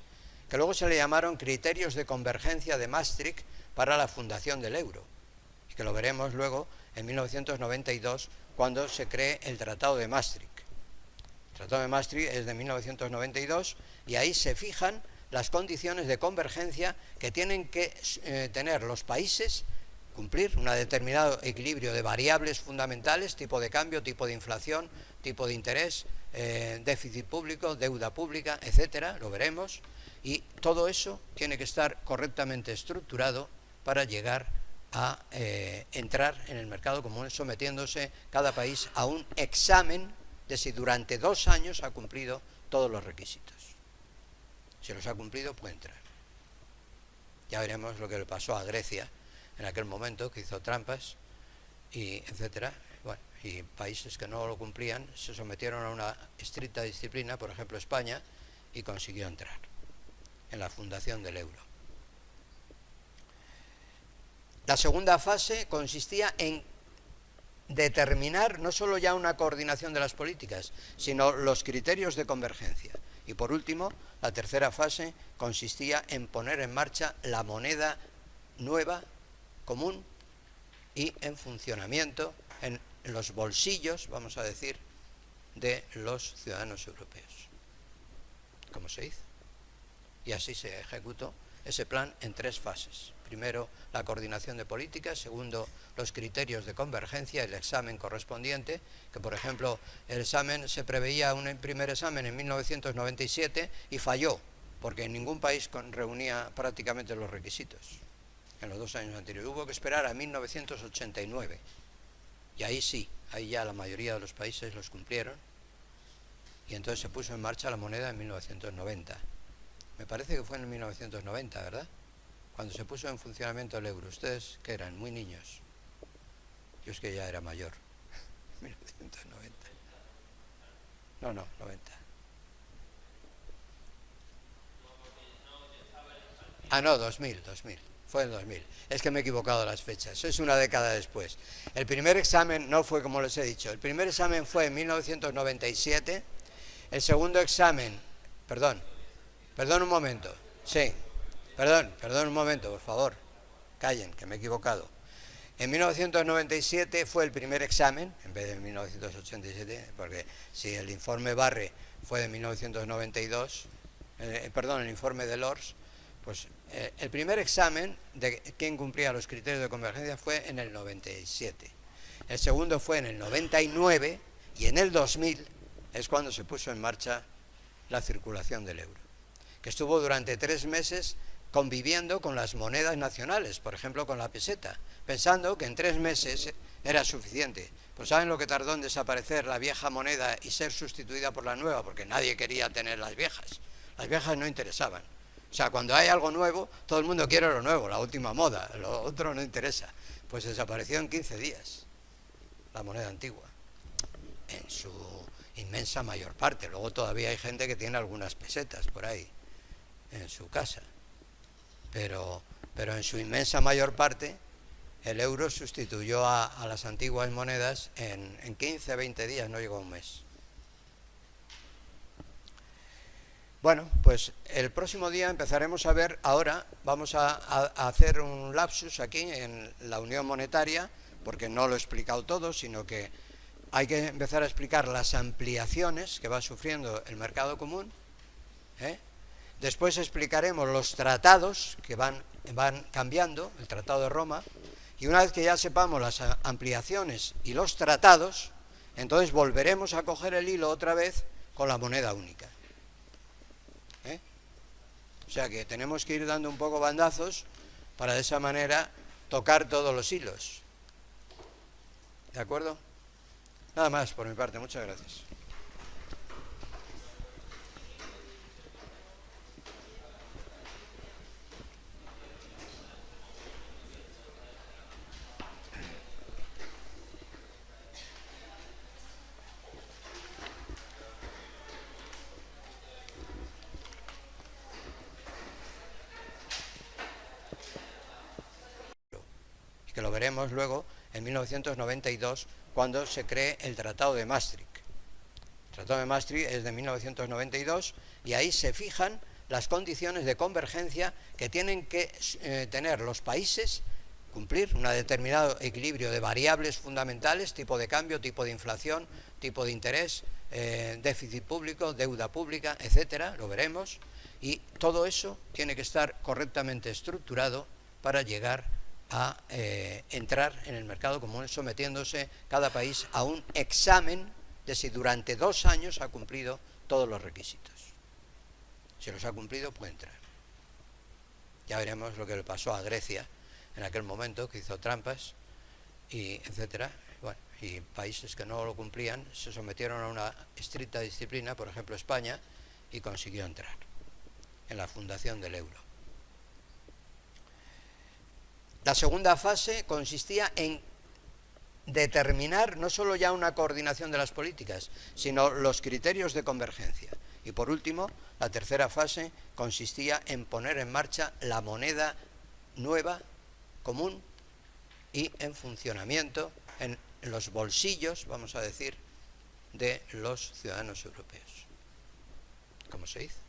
que luego se le llamaron criterios de convergencia de Maastricht para la fundación del euro, y que lo veremos luego en 1992 cuando se cree el Tratado de Maastricht. El Tratado de Maastricht es de 1992 y ahí se fijan las condiciones de convergencia que tienen que tener los países, cumplir un determinado equilibrio de variables fundamentales, tipo de cambio, tipo de inflación, tipo de interés, déficit público, deuda pública, etcétera, lo veremos, y todo eso tiene que estar correctamente estructurado para llegar a entrar en el mercado común, sometiéndose cada país a un examen de si durante 2 años ha cumplido todos los requisitos. Si los ha cumplido, puede entrar. Ya veremos lo que le pasó a Grecia en aquel momento, que hizo trampas, y etcétera. Bueno, y países que no lo cumplían se sometieron a una estricta disciplina, por ejemplo España, y consiguió entrar en la fundación del euro. La segunda fase consistía en determinar no solo ya una coordinación de las políticas, sino los criterios de convergencia. Y por último, la tercera fase consistía en poner en marcha la moneda nueva, común y en funcionamiento en los bolsillos, vamos a decir, de los ciudadanos europeos. ¿Cómo se hizo? Y así se ejecutó ese plan en 3 fases. Primero, la coordinación de políticas. Segundo, los criterios de convergencia, el examen correspondiente, que por ejemplo el examen se preveía un primer examen en 1997 y falló, porque ningún país reunía prácticamente los requisitos en los 2 años anteriores. Hubo que esperar a 1989 y ahí sí, ahí ya la mayoría de los países los cumplieron y entonces se puso en marcha la moneda en 1990. Me parece que fue en 1990, ¿verdad? Cuando se puso en funcionamiento el euro. Ustedes, que eran muy niños. Yo es que ya era mayor. 1990. No, 90. Ah, no, 2000. Fue en 2000. Es que me he equivocado las fechas. Es una década después. El primer examen no fue como les he dicho. El primer examen fue en 1997. El segundo examen... Perdón un momento. Sí. Perdón un momento, por favor. Callen, que me he equivocado. En 1997 fue el primer examen, en vez de 1987, porque si el informe Barre fue de 1992, el informe Delors, pues el primer examen de quién cumplía los criterios de convergencia fue en el 97. El segundo fue en el 99 y en el 2000 es cuando se puso en marcha la circulación del euro, que estuvo durante 3 meses conviviendo con las monedas nacionales, por ejemplo con la peseta, pensando que en 3 meses era suficiente. Pues ¿saben lo que tardó en desaparecer la vieja moneda y ser sustituida por la nueva? Porque nadie quería tener las viejas. Las viejas no interesaban. O sea, cuando hay algo nuevo, todo el mundo quiere lo nuevo, la última moda, lo otro no interesa. Pues desapareció en 15 días la moneda antigua, en su inmensa mayor parte. Luego todavía hay gente que tiene algunas pesetas por ahí en su casa, pero en su inmensa mayor parte el euro sustituyó a las antiguas monedas en 15, 20 días, no llegó a un mes. Bueno, pues el próximo día empezaremos a ver, ahora vamos a hacer un lapsus aquí en la unión monetaria, porque no lo he explicado todo, sino que hay que empezar a explicar las ampliaciones que va sufriendo el mercado común. Después explicaremos los tratados que van cambiando, el Tratado de Roma, y una vez que ya sepamos las ampliaciones y los tratados, entonces volveremos a coger el hilo otra vez con la moneda única. O sea que tenemos que ir dando un poco bandazos para de esa manera tocar todos los hilos. ¿De acuerdo? Nada más por mi parte, muchas gracias. Que lo veremos luego en 1992, cuando se cree el Tratado de Maastricht. El Tratado de Maastricht es de 1992 y ahí se fijan las condiciones de convergencia que tienen que tener los países, cumplir un determinado equilibrio de variables fundamentales, tipo de cambio, tipo de inflación, tipo de interés, déficit público, deuda pública, etcétera, lo veremos, y todo eso tiene que estar correctamente estructurado para llegar a entrar en el mercado común, sometiéndose cada país a un examen de si durante 2 años ha cumplido todos los requisitos. Si los ha cumplido, puede entrar. Ya veremos lo que le pasó a Grecia en aquel momento, que hizo trampas, y etcétera. Bueno, y países que no lo cumplían se sometieron a una estricta disciplina, por ejemplo España, y consiguió entrar en la fundación del euro. La segunda fase consistía en determinar no solo ya una coordinación de las políticas, sino los criterios de convergencia. Y por último, la tercera fase consistía en poner en marcha la moneda nueva, común, y en funcionamiento en los bolsillos, vamos a decir, de los ciudadanos europeos. ¿Cómo se hizo?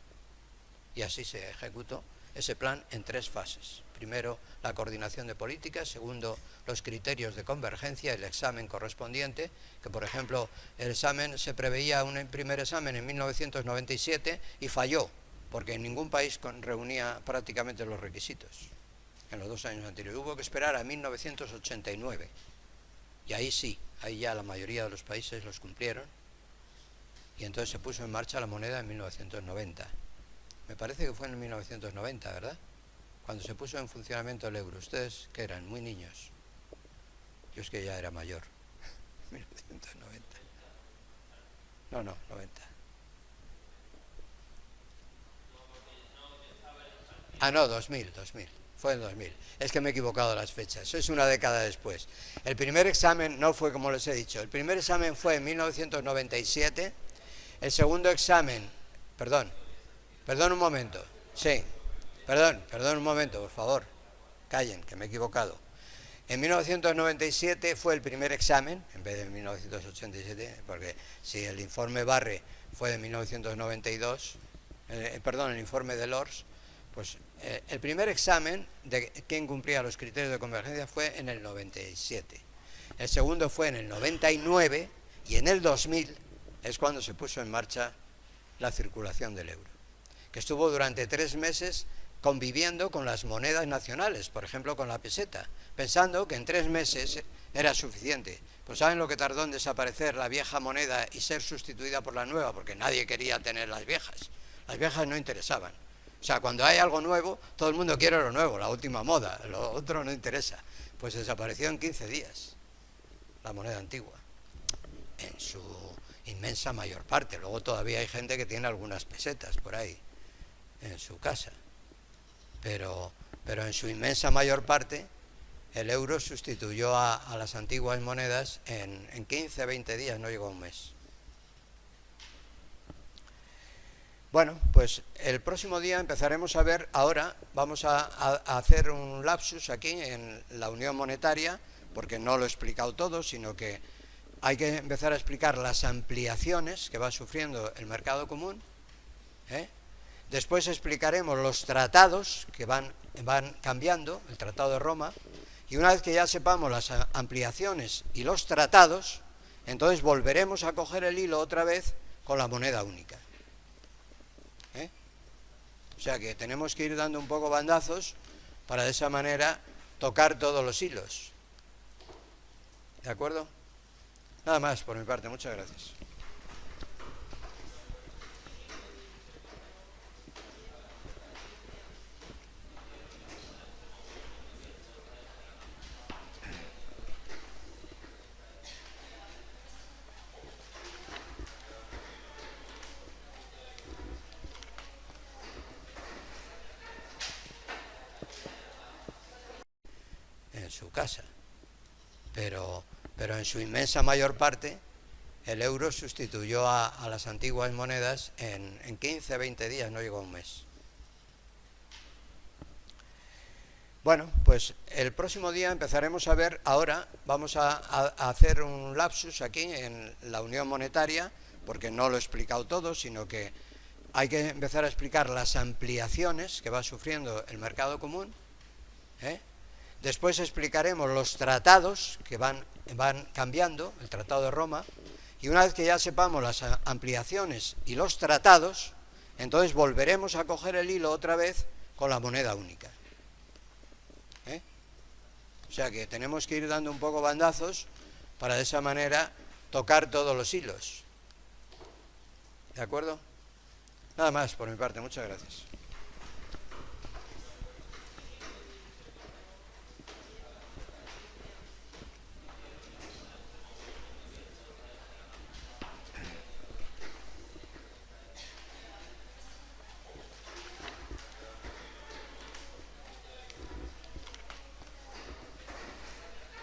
Y así se ejecutó ese plan en 3 fases. Primero, la coordinación de políticas. Segundo, los criterios de convergencia, el examen correspondiente, que por ejemplo el examen se preveía un primer examen en 1997 y falló, porque en ningún país reunía prácticamente los requisitos en los 2 años anteriores. Hubo que esperar a 1989 y ahí sí, ahí ya la mayoría de los países los cumplieron y entonces se puso en marcha la moneda en 1990. Me parece que fue en 1990, ¿verdad? Cuando se puso en funcionamiento el euro. ¿Ustedes qué eran? Muy niños. Yo es que ya era mayor. 1990. No, 90. Ah, no, 2000. Fue en 2000. Es que me he equivocado las fechas. Eso es una década después. El primer examen no fue como les he dicho. El primer examen fue en 1997. El segundo examen... Perdón un momento. Sí. Perdón un momento, por favor. Callen, que me he equivocado. En 1997 fue el primer examen, en vez de 1987, porque si el informe Barre fue de 1992, el informe de Lors, pues el primer examen de quién cumplía los criterios de convergencia fue en el 97. El segundo fue en el 99 y en el 2000 es cuando se puso en marcha la circulación del euro, que estuvo durante 3 meses conviviendo con las monedas nacionales, por ejemplo con la peseta, pensando que en 3 meses era suficiente. Pues ¿saben lo que tardó en desaparecer la vieja moneda y ser sustituida por la nueva? Porque nadie quería tener las viejas. Las viejas no interesaban. O sea, cuando hay algo nuevo, todo el mundo quiere lo nuevo, la última moda, lo otro no interesa. Pues desapareció en 15 días la moneda antigua, en su inmensa mayor parte. Luego todavía hay gente que tiene algunas pesetas por ahí en su casa, pero en su inmensa mayor parte el euro sustituyó a las antiguas monedas en 15, 20 días, no llegó a un mes. Bueno, pues el próximo día empezaremos a ver, ahora vamos a hacer un lapsus aquí en la unión monetaria, porque no lo he explicado todo, sino que hay que empezar a explicar las ampliaciones que va sufriendo el mercado común, ¿eh? Después explicaremos los tratados que van cambiando, el Tratado de Roma, y una vez que ya sepamos las ampliaciones y los tratados, entonces volveremos a coger el hilo otra vez con la moneda única. O sea que tenemos que ir dando un poco bandazos para de esa manera tocar todos los hilos. ¿De acuerdo? Nada más por mi parte, muchas gracias. En su casa, pero en su inmensa mayor parte el euro sustituyó a las antiguas monedas en 15, 20 días, no llegó a un mes. Bueno, pues el próximo día empezaremos a ver, ahora vamos a hacer un lapsus aquí en la unión monetaria, porque no lo he explicado todo, sino que hay que empezar a explicar las ampliaciones que va sufriendo el mercado común, ¿eh? Después explicaremos los tratados que van cambiando, el Tratado de Roma, y una vez que ya sepamos las ampliaciones y los tratados, entonces volveremos a coger el hilo otra vez con la moneda única. O sea que tenemos que ir dando un poco bandazos para de esa manera tocar todos los hilos. ¿De acuerdo? Nada más por mi parte, muchas gracias.